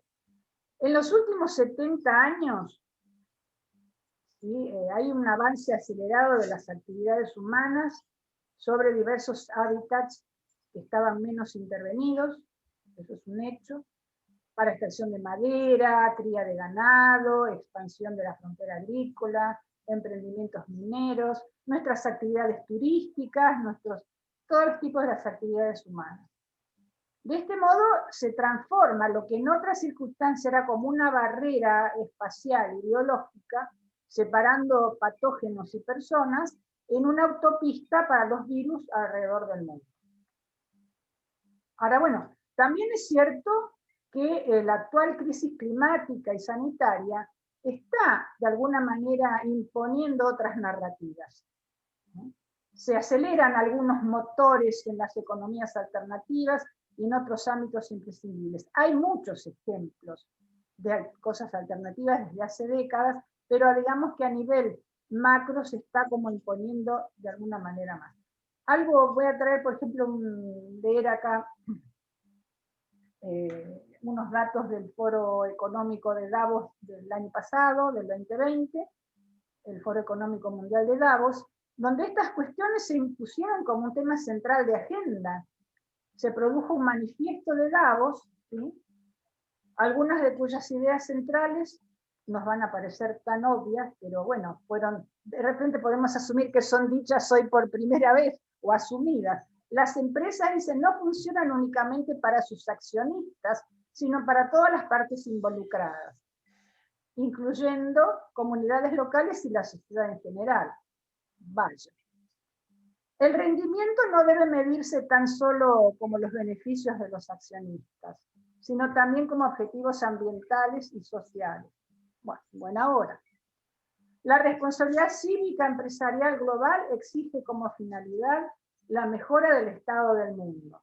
En los últimos 70 años, ¿sí?, hay un avance acelerado de las actividades humanas sobre diversos hábitats que estaban menos intervenidos, eso es un hecho, para extracción de madera, cría de ganado, expansión de la frontera agrícola, emprendimientos mineros, nuestras actividades turísticas, todos los tipos de las actividades humanas. De este modo se transforma lo que en otras circunstancias era como una barrera espacial y biológica, separando patógenos y personas, en una autopista para los virus alrededor del mundo. Ahora, bueno, también es cierto que la actual crisis climática y sanitaria está, de alguna manera, imponiendo otras narrativas. Se aceleran algunos motores en las economías alternativas y en otros ámbitos imprescindibles. Hay muchos ejemplos de cosas alternativas desde hace décadas, pero digamos que a nivel macro se está como imponiendo de alguna manera más. Voy a traer, por ejemplo, leer acá unos datos del Foro Económico de Davos del año pasado, del 2020, el Foro Económico Mundial de Davos, donde estas cuestiones se impusieron como un tema central de agenda. Se produjo un manifiesto de Davos, ¿sí?, algunas de cuyas ideas centrales nos van a parecer tan obvias, pero bueno, de repente podemos asumir que son dichas hoy por primera vez o asumidas. Las empresas, dicen, no funcionan únicamente para sus accionistas, sino para todas las partes involucradas, incluyendo comunidades locales y la sociedad en general. Vaya. El rendimiento no debe medirse tan solo como los beneficios de los accionistas, sino también como objetivos ambientales y sociales. Bueno, buena hora. La responsabilidad cívica empresarial global exige como finalidad la mejora del estado del mundo.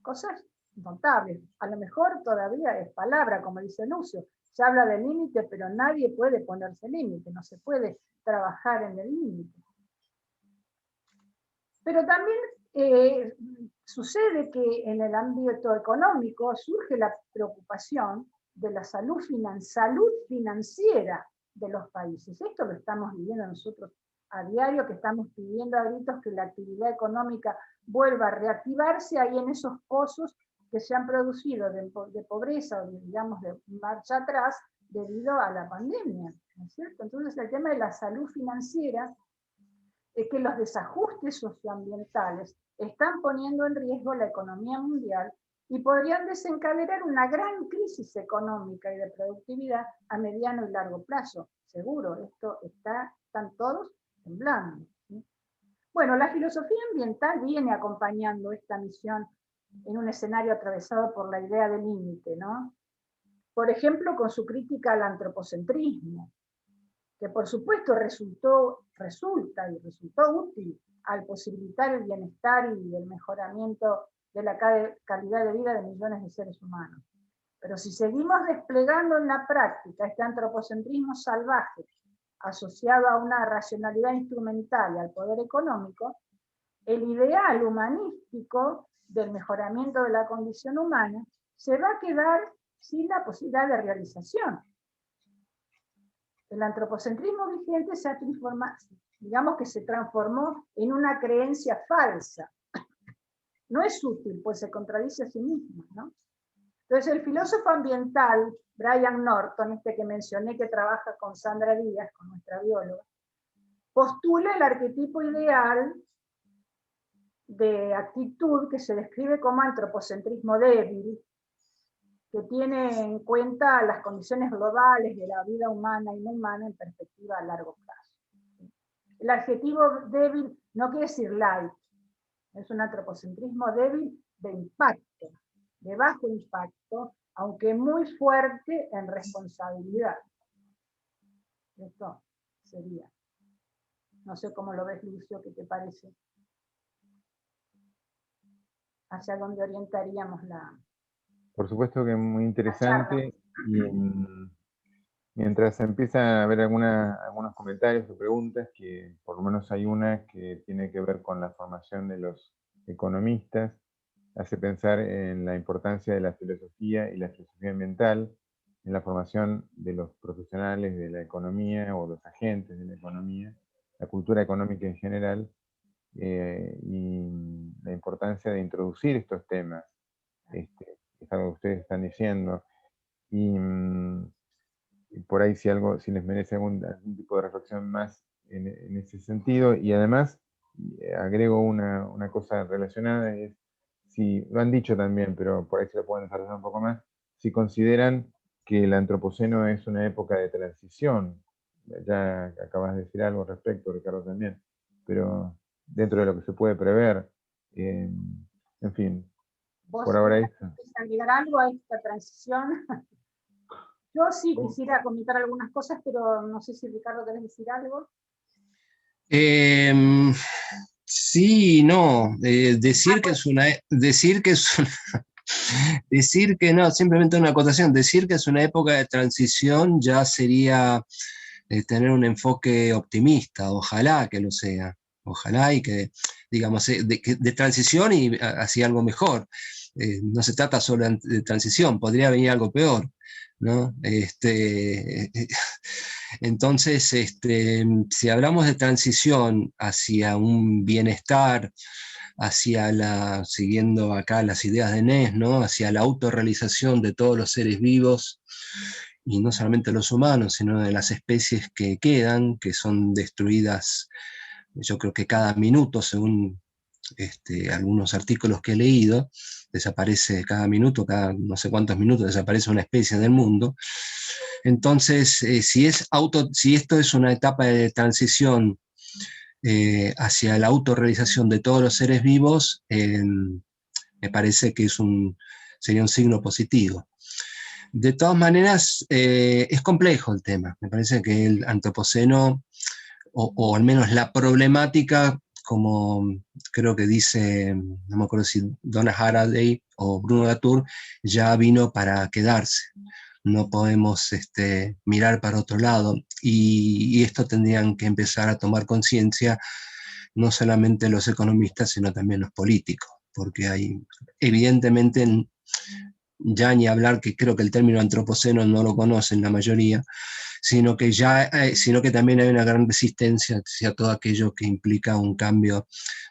Cosas notables. A lo mejor todavía es palabra, como dice Lucio. Se habla de límite, pero nadie puede ponerse límite, no se puede trabajar en el límite. Pero también sucede que en el ámbito económico surge la preocupación de la salud financiera de los países. Esto lo estamos viviendo nosotros a diario, que estamos pidiendo a gritos que la actividad económica vuelva a reactivarse ahí en esos pozos que se han producido de pobreza o digamos de marcha atrás debido a la pandemia, ¿no es cierto? Entonces el tema de la salud financiera es que los desajustes socioambientales están poniendo en riesgo la economía mundial y podrían desencadenar una gran crisis económica y de productividad a mediano y largo plazo. Seguro, están todos temblando, ¿sí? Bueno, la filosofía ambiental viene acompañando esta misión en un escenario atravesado por la idea del límite, ¿no? Por ejemplo, con su crítica al antropocentrismo, que por supuesto resultó útil al posibilitar el bienestar y el mejoramiento de la calidad de vida de millones de seres humanos. Pero si seguimos desplegando en la práctica este antropocentrismo salvaje, asociado a una racionalidad instrumental y al poder económico, el ideal humanístico del mejoramiento de la condición humana se va a quedar sin la posibilidad de realización. El antropocentrismo vigente se ha transformado, digamos que se transformó en una creencia falsa. No es útil, pues se contradice a sí misma, ¿no? Entonces el filósofo ambiental, Brian Norton, este que mencioné que trabaja con Sandra Díaz, con nuestra bióloga, postula el arquetipo ideal de actitud que se describe como antropocentrismo débil, que tiene en cuenta las condiciones globales de la vida humana y no humana en perspectiva a largo plazo. El adjetivo débil no quiere decir light, es un antropocentrismo débil de impacto, de bajo impacto, aunque muy fuerte en responsabilidad. Esto sería. No sé cómo lo ves, Lucio, ¿qué te parece? ¿Hacia dónde orientaríamos la... Por supuesto que es muy interesante, y mientras empiezan a haber algunos comentarios o preguntas, que por lo menos hay una que tiene que ver con la formación de los economistas, hace pensar en la importancia de la filosofía y la filosofía ambiental en la formación de los profesionales de la economía o los agentes de la economía, la cultura económica en general, y la importancia de introducir estos temas. Es algo que ustedes están diciendo. Y por ahí si les merece algún tipo de reflexión más en ese sentido. Y además, agrego una cosa relacionada, es, si lo han dicho también, pero por ahí se lo pueden desarrollar un poco más, si consideran que el antropoceno es una época de transición. Ya acabas de decir algo al respecto, Ricardo, también, pero dentro de lo que se puede prever, en fin, por ahora esto. ¿Vos agregar algo a esta transición? Yo sí quisiera comentar algunas cosas, pero no sé si Ricardo querés decir algo. Sí, no, decir que es una, decir que no, simplemente una acotación, decir que es una época de transición ya sería tener un enfoque optimista, ojalá que lo sea, ojalá y que, digamos, de transición y hacia algo mejor. No se trata solo de transición, podría venir algo peor, ¿no? Entonces, si hablamos de transición hacia un bienestar, siguiendo acá las ideas de Ness, ¿no? Hacia la autorrealización de todos los seres vivos, y no solamente los humanos, sino de las especies que quedan, que son destruidas, yo creo que cada minuto, según algunos artículos que he leído, desaparece cada minuto, cada no sé cuántos minutos desaparece una especie del mundo. Entonces, si esto es una etapa de transición hacia la autorrealización de todos los seres vivos, me parece que sería un signo positivo. De todas maneras, es complejo el tema. Me parece que el antropoceno, o al menos la problemática, como creo que dice, no me acuerdo si Donna Haraway o Bruno Latour, ya vino para quedarse. No podemos mirar para otro lado. Y esto tendrían que empezar a tomar conciencia no solamente los economistas, sino también los políticos, porque hay, evidentemente, ya ni hablar, que creo que el término antropoceno no lo conocen la mayoría, sino que también hay una gran resistencia hacia todo aquello que implica un cambio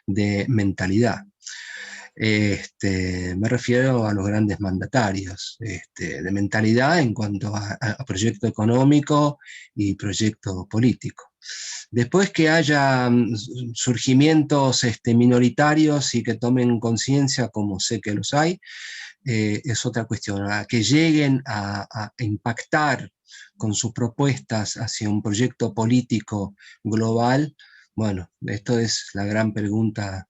de mentalidad. Me refiero a los grandes mandatarios de mentalidad en cuanto a proyecto económico y proyecto político. Después que haya surgimientos minoritarios y que tomen conciencia, como sé que los hay, es otra cuestión. A que lleguen a impactar con sus propuestas hacia un proyecto político global, Bueno, esto es la gran pregunta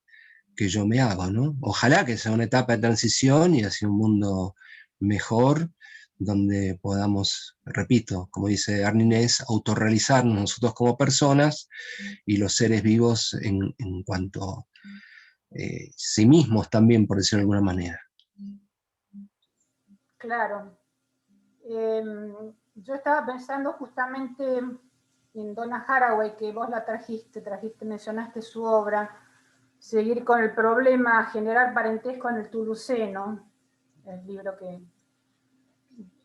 que yo me hago, ¿no? Ojalá que sea una etapa de transición y hacia un mundo mejor, donde podamos, repito, como dice Arninés, autorrealizarnos nosotros como personas y los seres vivos en cuanto sí mismos también, por decirlo de alguna manera. Claro. Yo estaba pensando justamente en Donna Haraway, que vos la trajiste, mencionaste su obra, Seguir con el problema, generar parentesco en el Tuluceno, el libro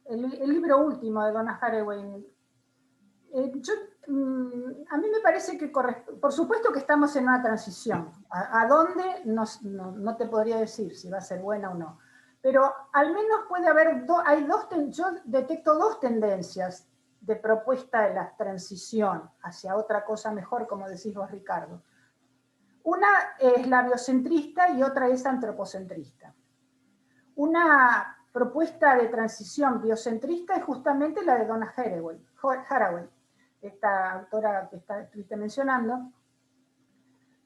el libro último de Donna Haraway. A mí me parece que por supuesto que estamos en una transición. ¿A dónde? No te podría decir si va a ser buena o no. Pero al menos puede haber, yo detecto dos tendencias de propuesta de la transición hacia otra cosa mejor, como decís vos, Ricardo. Una es la biocentrista y otra es antropocentrista. Una propuesta de transición biocentrista es justamente la de Donna Haraway, esta autora que estuviste mencionando,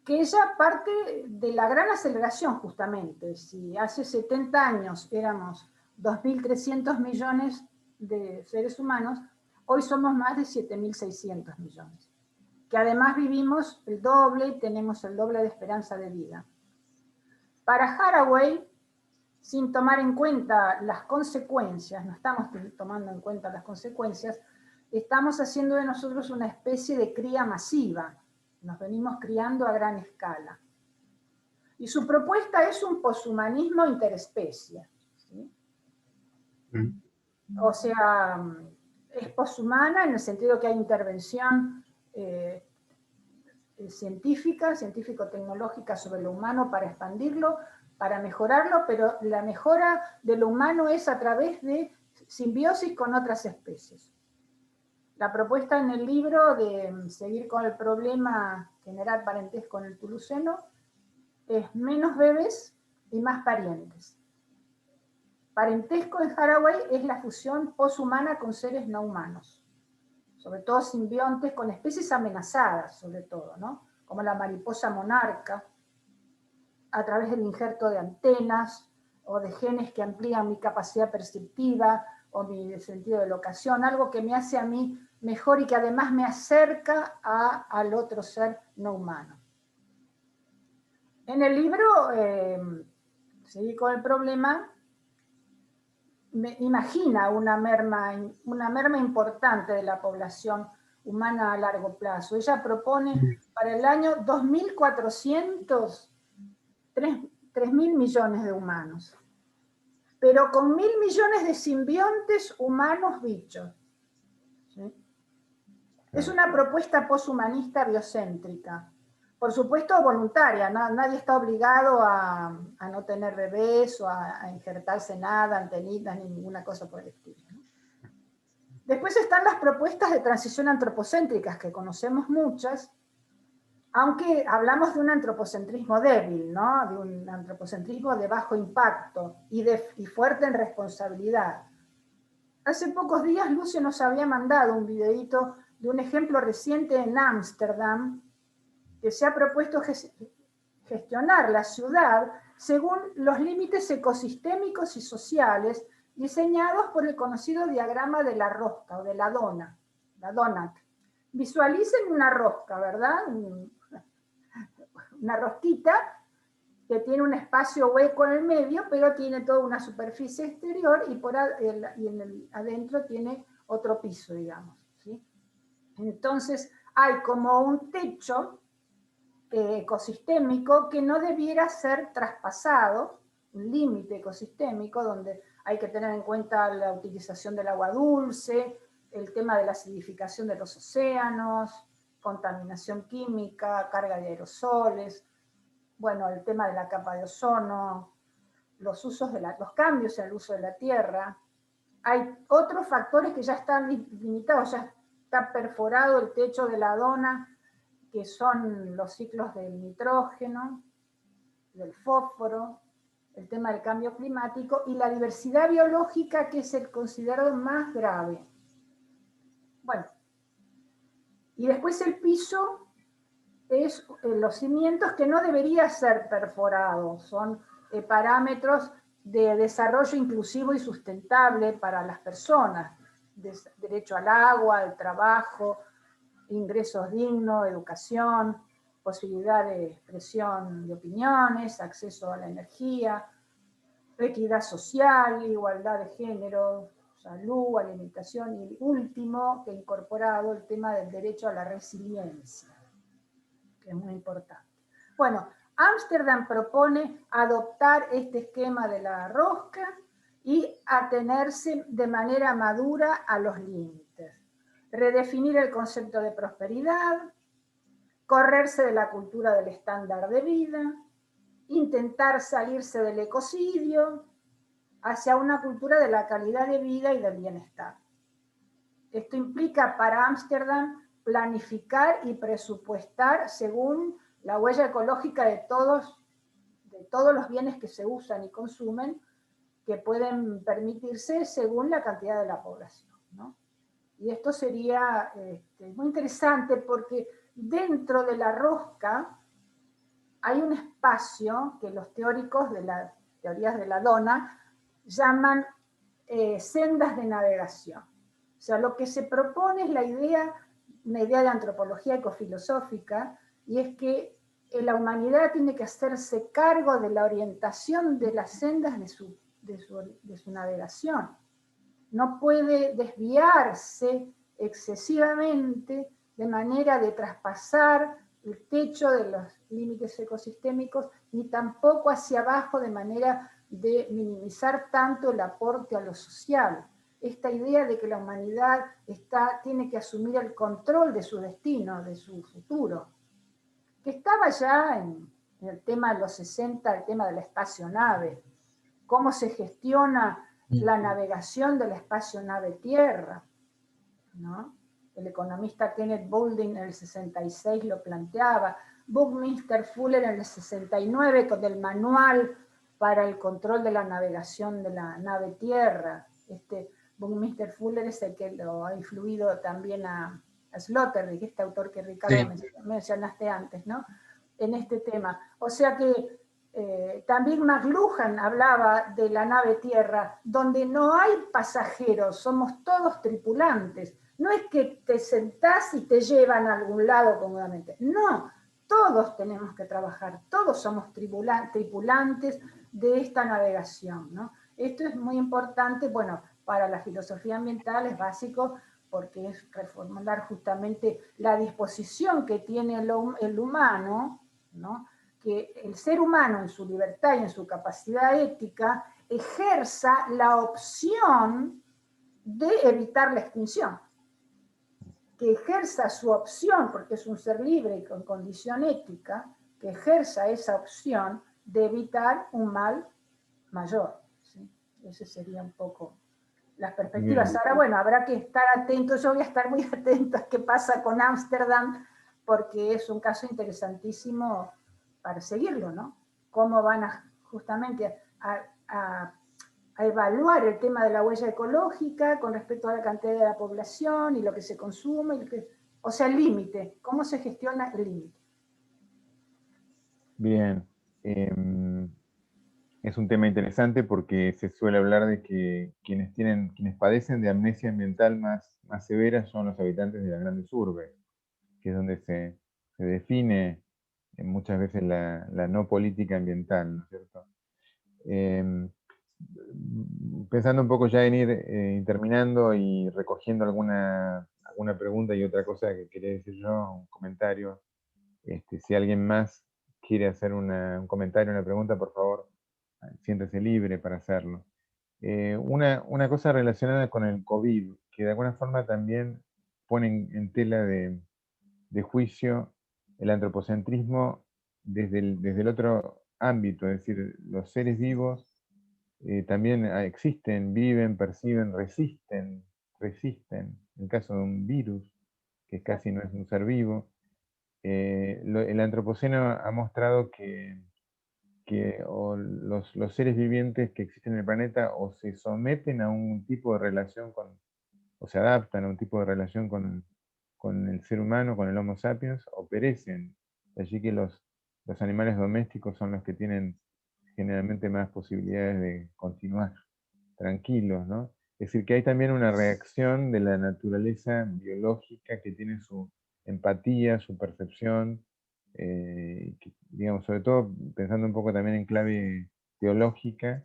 que ella parte de la gran aceleración justamente. Si hace 70 años éramos 2.300 millones de seres humanos, hoy somos más de 7.600 millones, que además vivimos el doble y tenemos el doble de esperanza de vida. Para Haraway, sin tomar en cuenta las consecuencias, no estamos tomando en cuenta las consecuencias, estamos haciendo de nosotros una especie de cría masiva. Nos venimos criando a gran escala. Y su propuesta es un poshumanismo interespecie. ¿Sí? O sea, es poshumana en el sentido que hay intervención científica, científico-tecnológica sobre lo humano para expandirlo, para mejorarlo, pero la mejora de lo humano es a través de simbiosis con otras especies. La propuesta en el libro de seguir con el problema, generar parentesco en el Tuluceno, es menos bebés y más parientes. Parentesco en Haraway es la fusión poshumana con seres no humanos, sobre todo simbiontes con especies amenazadas, sobre todo, ¿no? Como la mariposa monarca, a través del injerto de antenas o de genes que amplían mi capacidad perceptiva o mi sentido de locación, algo que me hace a mí mejor y que además me acerca al otro ser no humano. En el libro, seguí con el problema, imagina una merma importante de la población humana a largo plazo. Ella propone para el año 2400 3.000 millones de humanos, pero con 1.000 millones de simbiontes humanos-bichos. ¿Sí? Es una propuesta poshumanista biocéntrica. Por supuesto voluntaria, nadie está obligado a no tener bebés o a injertarse nada, antenitas, ni ninguna cosa por el estilo. ¿No? Después están las propuestas de transición antropocéntricas, que conocemos muchas, aunque hablamos de un antropocentrismo débil, ¿no? De un antropocentrismo de bajo impacto y fuerte en responsabilidad. Hace pocos días Lucio nos había mandado un videíto de un ejemplo reciente en Ámsterdam, que se ha propuesto gestionar la ciudad según los límites ecosistémicos y sociales diseñados por el conocido diagrama de la rosca o de la donut. Visualicen una rosca, ¿verdad? Una rosquita que tiene un espacio hueco en el medio, pero tiene toda una superficie exterior y adentro tiene otro piso, digamos. ¿Sí? Entonces hay como un techo ecosistémico que no debiera ser traspasado, un límite ecosistémico donde hay que tener en cuenta la utilización del agua dulce, el tema de la acidificación de los océanos, contaminación química, carga de aerosoles, bueno, el tema de la capa de ozono, los cambios en el uso de la tierra. Hay otros factores que ya están limitados, ya está perforado el techo de la dona, que son los ciclos del nitrógeno, del fósforo, el tema del cambio climático y la diversidad biológica, que es el considerado más grave. Bueno, y después el piso es los cimientos que no debería ser perforados, son parámetros de desarrollo inclusivo y sustentable para las personas, derecho al agua, al trabajo, ingresos dignos, educación, posibilidad de expresión de opiniones, acceso a la energía, equidad social, igualdad de género, salud, alimentación y último, que he incorporado el tema del derecho a la resiliencia, que es muy importante. Bueno, Ámsterdam propone adoptar este esquema de la rosca y atenerse de manera madura a los límites. Redefinir el concepto de prosperidad, correrse de la cultura del estándar de vida, intentar salirse del ecocidio hacia una cultura de la calidad de vida y del bienestar. Esto implica para Ámsterdam planificar y presupuestar según la huella ecológica de todos los bienes que se usan y consumen, que pueden permitirse según la cantidad de la población, ¿no? Y esto sería muy interesante porque dentro de la rosca hay un espacio que los teóricos de las teorías de la dona llaman sendas de navegación. O sea, lo que se propone es una idea de antropología ecofilosófica, y es que la humanidad tiene que hacerse cargo de la orientación de las sendas de su navegación. No puede desviarse excesivamente de manera de traspasar el techo de los límites ecosistémicos, ni tampoco hacia abajo de manera de minimizar tanto el aporte a lo social. Esta idea de que la humanidad tiene que asumir el control de su destino, de su futuro, que estaba ya en el tema de los 60, el tema de la espacio-nave, cómo se gestiona la navegación del espacio-nave-tierra, ¿no? El economista Kenneth Boulding en el 66 lo planteaba, Buckminster Fuller en el 69 con el manual para el control de la navegación de la nave tierra. Buckminster Fuller es el que lo ha influido también a Sloterdijk, este autor que Ricardo mencionaste antes, ¿no? En este tema. O sea que también McLuhan hablaba de la nave tierra, donde no hay pasajeros, somos todos tripulantes. No es que te sentás y te llevan a algún lado cómodamente. No, todos tenemos que trabajar, todos somos tripulantes de esta navegación, ¿no? Esto es muy importante, bueno, para la filosofía ambiental es básico porque es reformular justamente la disposición que tiene el humano, ¿no? Que el ser humano en su libertad y en su capacidad ética ejerza la opción de evitar la extinción, que ejerza su opción, porque es un ser libre y con condición ética, que ejerza esa opción de evitar un mal mayor, ¿sí? Ese sería un poco las perspectivas. Bien. Ahora, bueno, habrá que estar atentos, yo voy a estar muy atenta a qué pasa con Ámsterdam, porque es un caso interesantísimo para seguirlo, ¿no? Cómo van justamente a evaluar el tema de la huella ecológica con respecto a la cantidad de la población y lo que se consume, o sea, el límite, cómo se gestiona el límite. Bien. Es un tema interesante porque se suele hablar de que quienes padecen de amnesia ambiental más severa son los habitantes de las grandes urbes, que es donde se define muchas veces la no política ambiental, ¿no es cierto? Pensando un poco ya en ir terminando y recogiendo alguna pregunta y otra cosa que quería decir yo, un comentario. Si alguien más quiere hacer un comentario, una pregunta, por favor, siéntese libre para hacerlo. Una cosa relacionada con el COVID, que de alguna forma también pone en tela de juicio el antropocentrismo desde el otro ámbito, es decir, los seres vivos también existen, viven, perciben, resisten. En el caso de un virus, que casi no es un ser vivo, el antropoceno ha mostrado que los seres vivientes que existen en el planeta o se someten a un tipo de relación o se adaptan a un tipo de relación con el ser humano, con el Homo sapiens, o perecen. Allí que los animales domésticos son los que tienen generalmente más posibilidades de continuar tranquilos, ¿no? Es decir, que hay también una reacción de la naturaleza biológica que tiene su empatía, su percepción, digamos, sobre todo pensando un poco también en clave teológica,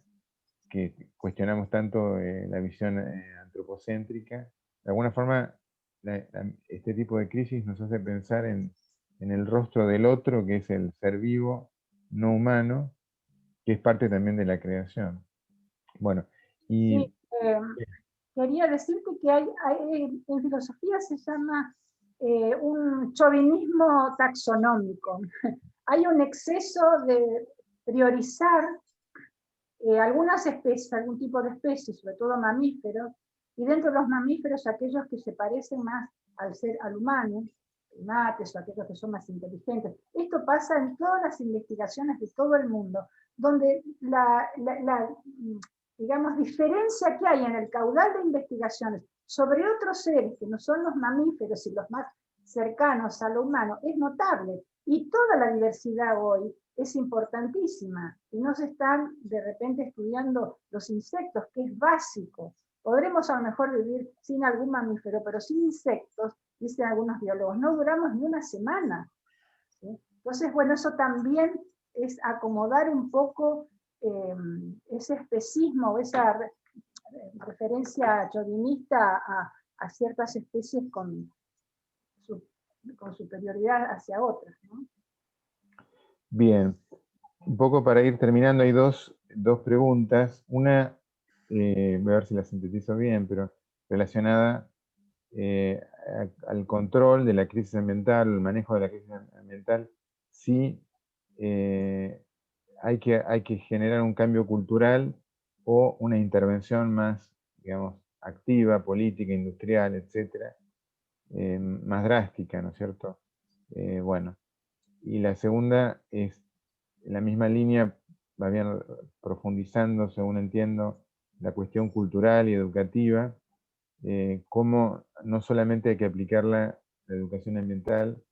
que cuestionamos tanto la visión antropocéntrica. De alguna forma, este tipo de crisis nos hace pensar en el rostro del otro, que es el ser vivo, no humano, que es parte también de la creación. Bueno, y Sí, quería decirte que en filosofía se llama un chauvinismo taxonómico. Hay un exceso de priorizar algunas especies, algún tipo de especies, sobre todo mamíferos, y dentro de los mamíferos aquellos que se parecen más al humano, primates o aquellos que son más inteligentes. Esto pasa en todas las investigaciones de todo el mundo, donde la digamos, diferencia que hay en el caudal de investigaciones sobre otros seres que no son los mamíferos y los más cercanos a lo humano es notable. Y toda la diversidad hoy es importantísima y no se están de repente estudiando los insectos, que es básico. Podremos a lo mejor vivir sin algún mamífero, pero sin insectos, dicen algunos biólogos, no duramos ni una semana. ¿Sí? Entonces, bueno, eso también es acomodar un poco ese especismo, esa referencia chauvinista a ciertas especies con superioridad hacia otras, ¿no? bien, un poco para ir terminando, hay dos preguntas. Una, voy a ver si la sintetizo bien, pero relacionada al control de la crisis ambiental, el manejo de la crisis ambiental, si hay que generar un cambio cultural o una intervención más, digamos, activa, política, industrial, etcétera, más drástica, ¿no es cierto? Bueno, y la segunda es, en la misma línea, va bien profundizando, según entiendo, la cuestión cultural y educativa, cómo no solamente hay que aplicar la educación ambiental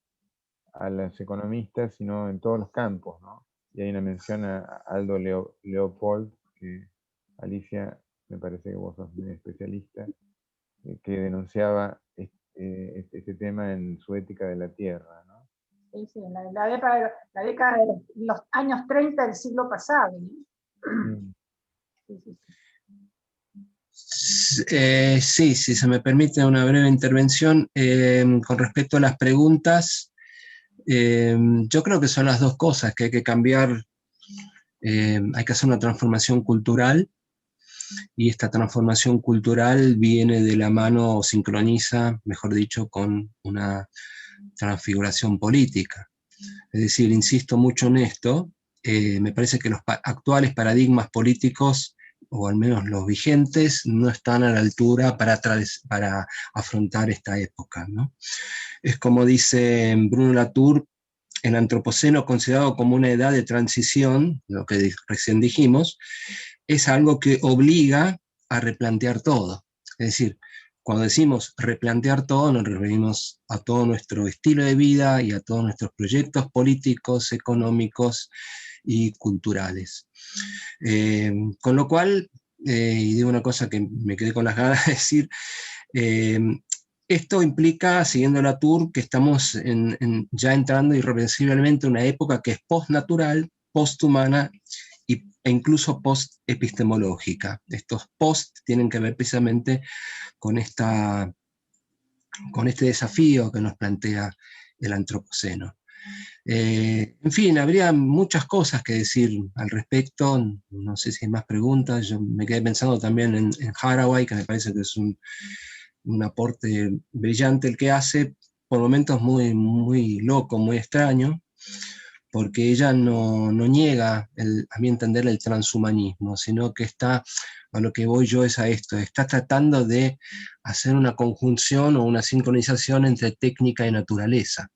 a los economistas, sino en todos los campos, ¿no? Y hay una mención a Aldo Leopold, que Alicia, me parece que vos sos muy especialista, que denunciaba este tema en su Ética de la Tierra, ¿no? Sí, sí, la década de los años 30 del siglo pasado, ¿no? Mm. Sí, sí, sí. Sí, si se me permite una breve intervención con respecto a las preguntas, yo creo que son las dos cosas, que hay que cambiar, hay que hacer una transformación cultural, y esta transformación cultural viene de la mano o sincroniza, mejor dicho, con una transfiguración política. Es decir, insisto mucho en esto, me parece que los actuales paradigmas políticos, o al menos los vigentes, no están a la altura para afrontar esta época, ¿no? Es como dice Bruno Latour, el antropoceno considerado como una edad de transición, lo que recién dijimos, es algo que obliga a replantear todo. Es decir, cuando decimos replantear todo, nos referimos a todo nuestro estilo de vida y a todos nuestros proyectos políticos, económicos y culturales. Con lo cual, y digo una cosa que me quedé con las ganas de decir, esto implica, siguiendo la tour, que estamos ya entrando irreversiblemente en una época que es postnatural, posthumana e incluso post-epistemológica. Estos post tienen que ver precisamente con este desafío que nos plantea el antropoceno. En fin, habría muchas cosas que decir al respecto, no sé si hay más preguntas. Yo me quedé pensando también en Haraway, que me parece que es un aporte brillante el que hace, por momentos muy, muy loco, muy extraño, porque ella no niega, a mi entender, el transhumanismo, sino que está, a lo que voy yo es a esto, está tratando de hacer una conjunción o una sincronización entre técnica y naturaleza,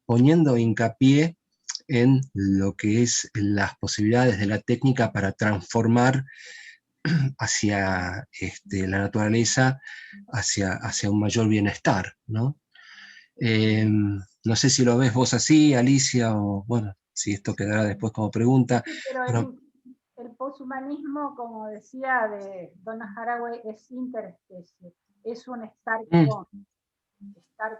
poniendo hincapié en lo que es las posibilidades de la técnica para transformar hacia la naturaleza, hacia un mayor bienestar, ¿no? No sé si lo ves vos así, Alicia, o bueno, si esto quedará después como pregunta. Sí, pero Pero, el poshumanismo, como decía de Donna Haraway, es interespecie, es un estar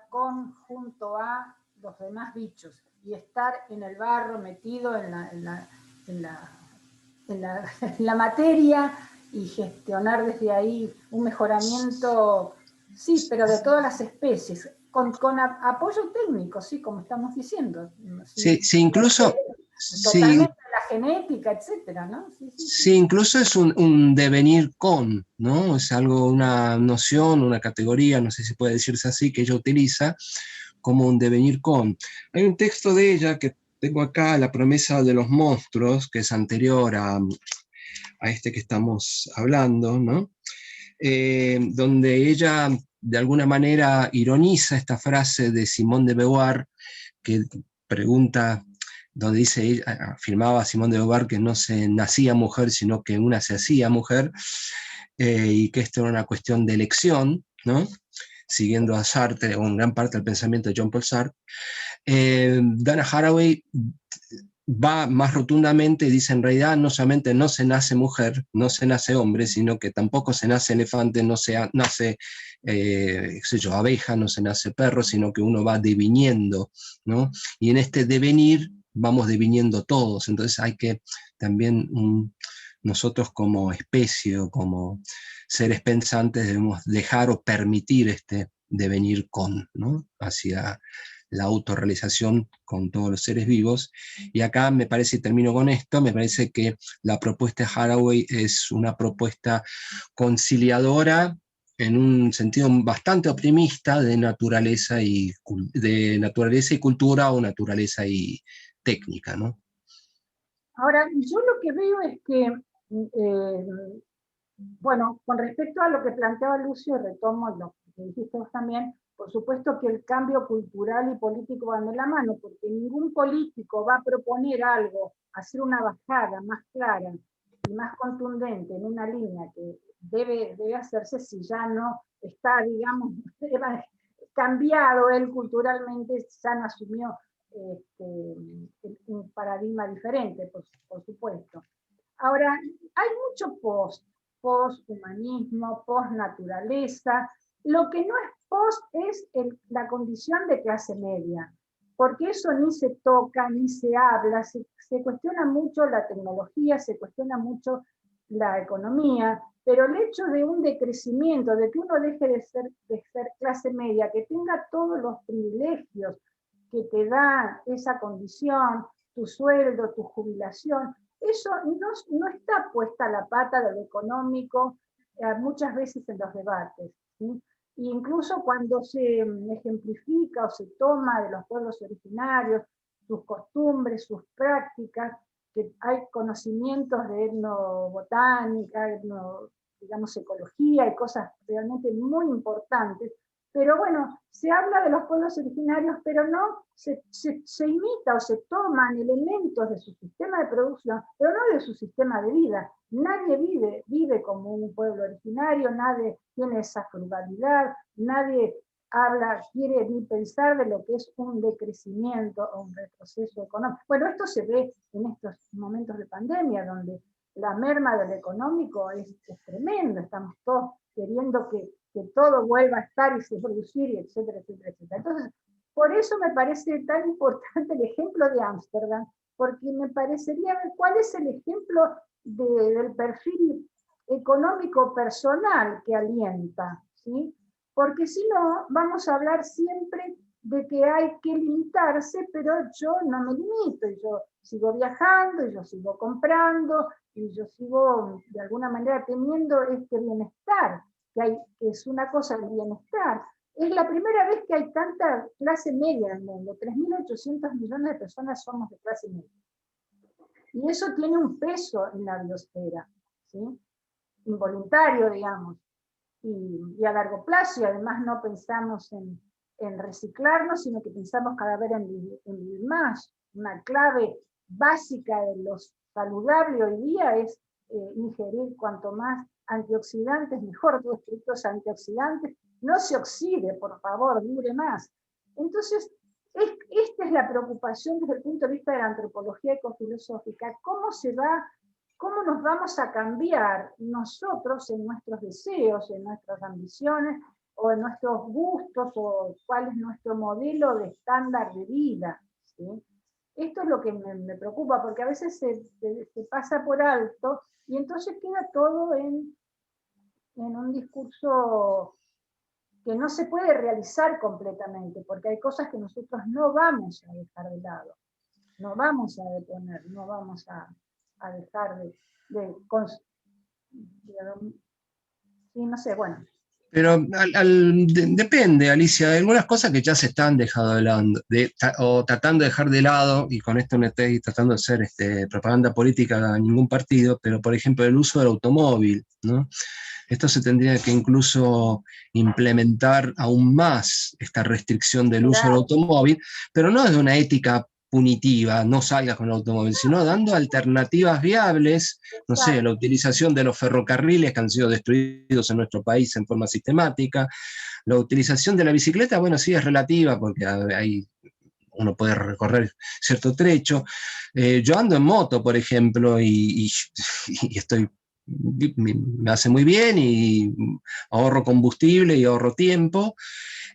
con junto a los demás bichos y estar en el barro metido en la materia y gestionar desde ahí un mejoramiento, sí, pero de todas las especies, con apoyo técnico, sí, como estamos diciendo. sí, Sí, sí, incluso, sí, totalmente la genética, etcétera, ¿no? Sí, sí, sí, sí. incluso es un devenir con, ¿no? Es algo, una noción, una categoría, no sé si puede decirse así, que ella utiliza como un devenir con. Hay un texto de ella que tengo acá, La promesa de los monstruos, que es anterior a este que estamos hablando, ¿no? Donde ella de alguna manera ironiza esta frase de Simone de Beauvoir, que pregunta, donde dice, afirmaba Simone de Beauvoir que no se nacía mujer, sino que una se hacía mujer, y que esto era una cuestión de elección, ¿no? Siguiendo a Sartre, o en gran parte del pensamiento de Jean-Paul Sartre. Donna Haraway va más rotundamente y dice, en realidad no solamente no se nace mujer, no se nace hombre, sino que tampoco se nace elefante, no se nace, qué sé yo, abeja, no se nace perro, sino que uno va deviniendo, ¿no? Y en este devenir vamos deviniendo todos, entonces hay que también nosotros como especie o como seres pensantes debemos dejar o permitir este devenir con, ¿no? Hacia la autorrealización con todos los seres vivos. Y acá me parece, y termino con esto, me parece que la propuesta de Haraway es una propuesta conciliadora en un sentido bastante optimista de naturaleza y cultura o naturaleza y técnica, ¿no? Ahora, yo lo que veo es que, bueno, con respecto a lo que planteaba Lucio, retomo lo que dijiste vos también, por supuesto que el cambio cultural y político van de la mano, porque ningún político va a proponer algo, hacer una bajada más clara y más contundente en una línea que debe hacerse si ya no está, digamos, cambiado él culturalmente, ya no asumió un paradigma diferente, por supuesto. Ahora, hay mucho post-humanismo, post-naturaleza. Lo que no es post es la condición de clase media, porque eso ni se toca, ni se habla, se cuestiona mucho la tecnología, se cuestiona mucho la economía, pero el hecho de un decrecimiento, de que uno deje de ser clase media, que tenga todos los privilegios que te da esa condición, tu sueldo, tu jubilación, eso no está puesta la pata de lo económico muchas veces en los debates. ¿Sí? E incluso cuando se ejemplifica o se toma de los pueblos originarios sus costumbres, sus prácticas, que hay conocimientos de etnobotánica, digamos, ecología y cosas realmente muy importantes. Pero bueno, se habla de los pueblos originarios, pero no se imita o se toman elementos de su sistema de producción, pero no de su sistema de vida. Nadie vive como un pueblo originario, nadie tiene esa frugalidad, nadie quiere ni pensar de lo que es un decrecimiento o un retroceso económico. Bueno, esto se ve en estos momentos de pandemia, donde la merma del económico es tremenda, estamos todos queriendo que todo vuelva a estar y se producir, y etcétera, etcétera, etcétera. Entonces, por eso me parece tan importante el ejemplo de Ámsterdam, porque me parecería ver cuál es el ejemplo del perfil económico personal que alienta, ¿sí? Porque si no, vamos a hablar siempre de que hay que limitarse, pero yo no me limito, y yo sigo viajando, y yo sigo comprando, y yo sigo de alguna manera teniendo este bienestar, que es una cosa el bienestar. Es la primera vez que hay tanta clase media en el mundo, 3.800 millones de personas somos de clase media. Y eso tiene un peso en la biosfera, ¿sí? Involuntario, digamos, y a largo plazo, y además no pensamos en reciclarnos, sino que pensamos cada vez en vivir más. Una clave básica de lo saludable hoy día es ingerir cuanto más antioxidantes, mejor, todos estos antioxidantes, no se oxide, por favor, dure más. Entonces, esta es la preocupación desde el punto de vista de la antropología ecofilosófica, cómo nos vamos a cambiar nosotros en nuestros deseos, en nuestras ambiciones, o en nuestros gustos, o cuál es nuestro modelo de estándar de vida, ¿sí? Esto es lo que me preocupa, porque a veces se pasa por alto, y entonces queda todo en un discurso que no se puede realizar completamente, porque hay cosas que nosotros no vamos a dejar de lado, no vamos a deponer, no vamos a dejar de sí, no sé, bueno. Pero depende, Alicia, hay algunas cosas que ya se están dejando de lado, o tratando de dejar de lado, y con esto no estoy tratando de hacer propaganda política a ningún partido, pero por ejemplo el uso del automóvil, ¿no? Esto se tendría que incluso implementar aún más, esta restricción del uso del automóvil, pero no desde una ética punitiva, no salgas con el automóvil, sino dando alternativas viables, no sé, la utilización de los ferrocarriles que han sido destruidos en nuestro país en forma sistemática, la utilización de la bicicleta, bueno, sí es relativa, porque hay uno puede recorrer cierto trecho. Yo ando en moto, por ejemplo, y estoy, me hace muy bien y ahorro combustible y ahorro tiempo,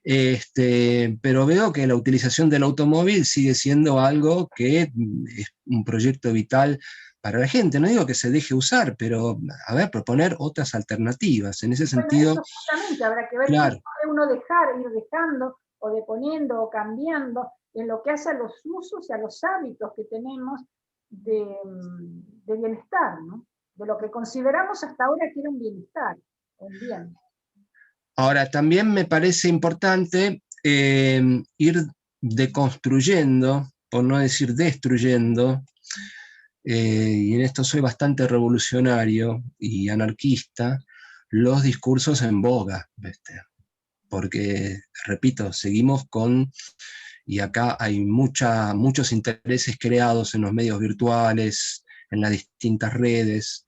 pero veo que la utilización del automóvil sigue siendo algo que es un proyecto vital para la gente. No digo que se deje usar, pero a ver, proponer otras alternativas. En ese sentido, eso justamente habrá que ver, claro, qué puede uno ir dejando, o deponiendo, o cambiando, en lo que hace a los usos y a los hábitos que tenemos de bienestar, ¿no? De lo que consideramos hasta ahora que era un bienestar, un bien. Ahora, también me parece importante ir deconstruyendo, por no decir destruyendo, y en esto soy bastante revolucionario y anarquista, los discursos en boga, ¿viste? Porque, repito, seguimos con, y acá hay muchos intereses creados en los medios virtuales, en las distintas redes.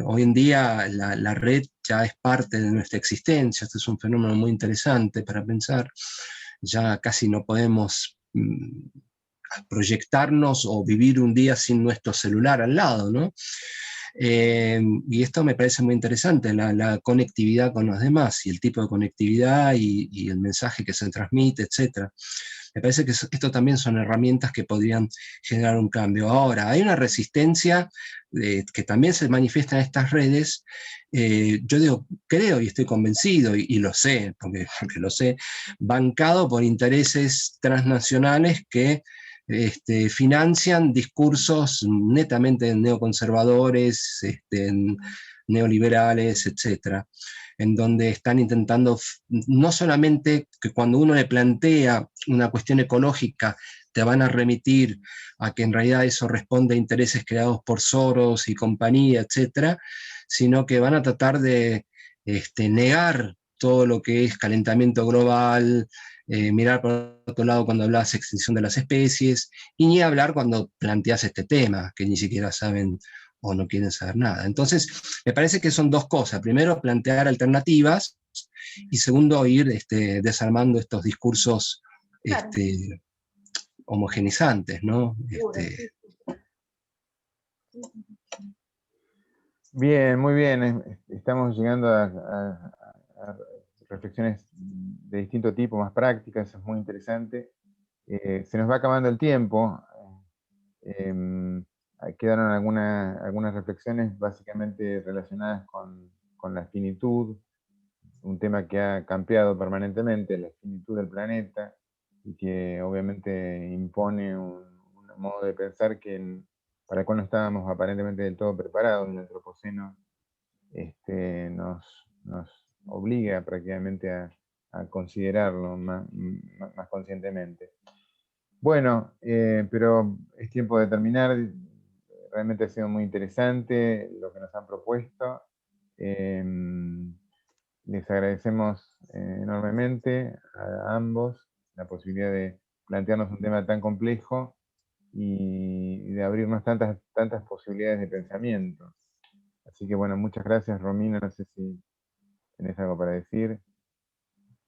Hoy en día la red ya es parte de nuestra existencia. Este es un fenómeno muy interesante para pensar. Ya casi no podemos proyectarnos o vivir un día sin nuestro celular al lado, ¿no? Y esto me parece muy interesante, la conectividad con los demás y el tipo de conectividad y el mensaje que se transmite, etc. Me parece que esto también son herramientas que podrían generar un cambio. Ahora, hay una resistencia que también se manifiesta en estas redes. Yo digo, creo y estoy convencido, y lo sé, porque lo sé, bancado por intereses transnacionales que financian discursos netamente neoconservadores, neoliberales, etc., en donde están intentando, no solamente que cuando uno le plantea una cuestión ecológica, te van a remitir a que en realidad eso responde a intereses creados por Soros y compañía, etc., sino que van a tratar de negar todo lo que es calentamiento global, mirar por otro lado cuando hablas de extinción de las especies, y ni hablar cuando planteas este tema, que ni siquiera saben o no quieren saber nada. Entonces, me parece que son dos cosas. Primero, plantear alternativas, y segundo, ir desarmando estos discursos Claro. homogenizantes, ¿no? Bien, muy bien. Estamos llegando a reflexiones de distinto tipo, más prácticas, eso es muy interesante. Se nos va acabando el tiempo. Quedaron algunas reflexiones básicamente relacionadas con la finitud, un tema que ha cambiado permanentemente, la finitud del planeta, y que obviamente impone un modo de pensar para el cual no estábamos aparentemente del todo preparados. El antropoceno nos obliga prácticamente a considerarlo más conscientemente. Bueno, pero es tiempo de terminar. Realmente ha sido muy interesante lo que nos han propuesto. Les agradecemos enormemente a ambos la posibilidad de plantearnos un tema tan complejo y de abrirnos tantas posibilidades de pensamiento. Así que bueno, muchas gracias, Romina. No sé si tenés algo para decir.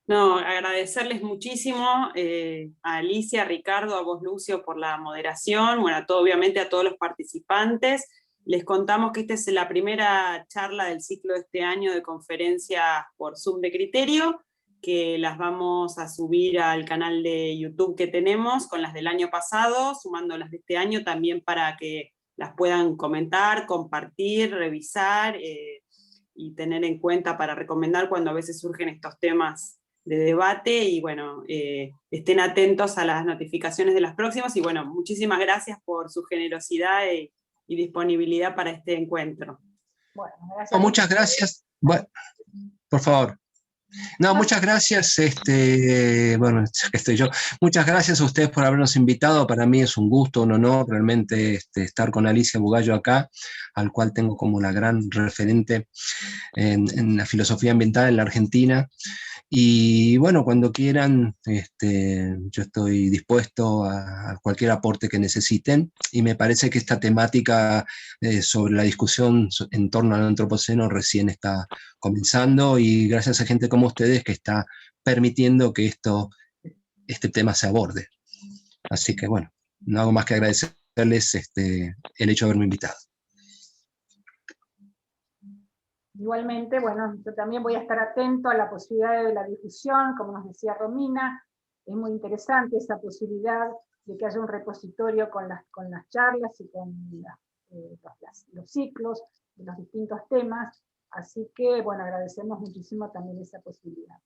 No, agradecerles muchísimo a Alicia, a Ricardo, a vos, Lucio, por la moderación, bueno, obviamente a todos los participantes. Les contamos que esta es la primera charla del ciclo de este año de conferencias por Zoom de Criterio, que las vamos a subir al canal de YouTube que tenemos con las del año pasado, sumando las de este año también para que las puedan comentar, compartir, revisar y tener en cuenta para recomendar cuando a veces surgen estos temas de debate, y bueno, estén atentos a las notificaciones de las próximas, y bueno, muchísimas gracias por su generosidad y disponibilidad para este encuentro. Bueno, gracias. Muchas gracias. Bueno, por favor. No, muchas gracias, bueno, ya que estoy yo, muchas gracias a ustedes por habernos invitado. Para mí es un gusto, un honor realmente estar con Alicia Bugallo acá, al cual tengo como la gran referente en la filosofía ambiental en la Argentina. Y bueno, cuando quieran, yo estoy dispuesto a cualquier aporte que necesiten, y me parece que esta temática sobre la discusión en torno al antropoceno recién está comenzando, y gracias a gente como ustedes que está permitiendo que este tema se aborde. Así que bueno, no hago más que agradecerles el hecho de haberme invitado. Igualmente, bueno, yo también voy a estar atento a la posibilidad de la difusión, como nos decía Romina, es muy interesante esa posibilidad de que haya un repositorio con las charlas y con los ciclos de los distintos temas, así que, bueno, agradecemos muchísimo también esa posibilidad.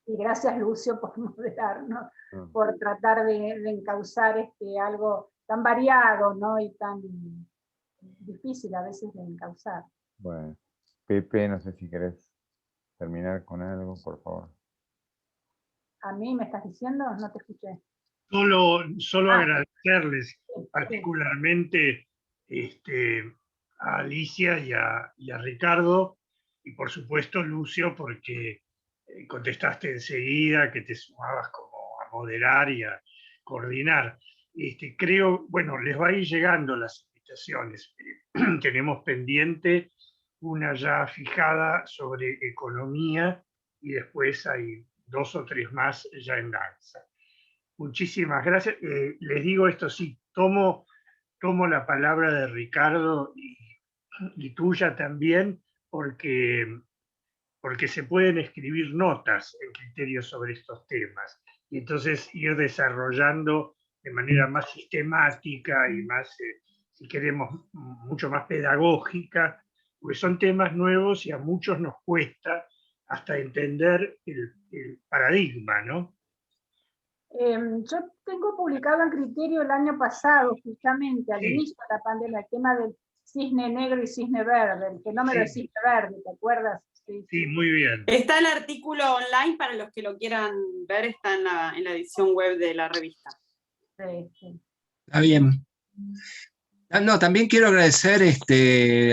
Y gracias, Lucio, por moderarnos, por tratar de encauzar algo tan variado, ¿no? Y tan difícil a veces de encauzar. Bueno, Pepe, no sé si querés terminar con algo, por favor. ¿A mí me estás diciendo? No te escuché. Solo agradecerles particularmente a Alicia y a Ricardo, y por supuesto Lucio, porque contestaste enseguida, que te sumabas como a moderar y a coordinar. Creo, bueno, les va a ir llegando las invitaciones. Tenemos pendiente una ya fijada sobre economía, y después hay 2 o 3 más ya en danza. Muchísimas gracias. Les digo esto, sí, tomo la palabra de Ricardo y tuya también, porque se pueden escribir notas en Criterio sobre estos temas, y entonces ir desarrollando de manera más sistemática y más, si queremos, mucho más pedagógica, porque son temas nuevos y a muchos nos cuesta hasta entender el paradigma, ¿no? Yo tengo publicado en Criterio el año pasado, justamente, al inicio de la pandemia, el tema del cisne negro y cisne verde, el fenómeno del cisne verde, ¿te acuerdas? Sí, muy bien. Está el artículo online para los que lo quieran ver, está en la edición web de la revista. Sí. Está bien. No, también quiero agradecer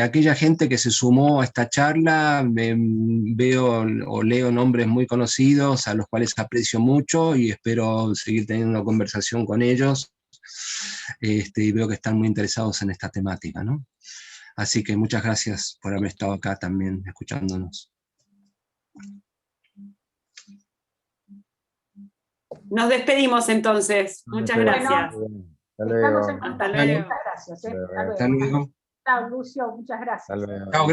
a aquella gente que se sumó a esta charla. Veo o leo nombres muy conocidos a los cuales aprecio mucho y espero seguir teniendo una conversación con ellos. Y veo que están muy interesados en esta temática, ¿no? Así que muchas gracias por haber estado acá también escuchándonos. Nos despedimos entonces. Muchas gracias. Hasta luego. Estamos en contacto. Hasta luego. Muchas gracias. Hasta luego. Chao, Lucio, muchas gracias. Hasta luego. Chao.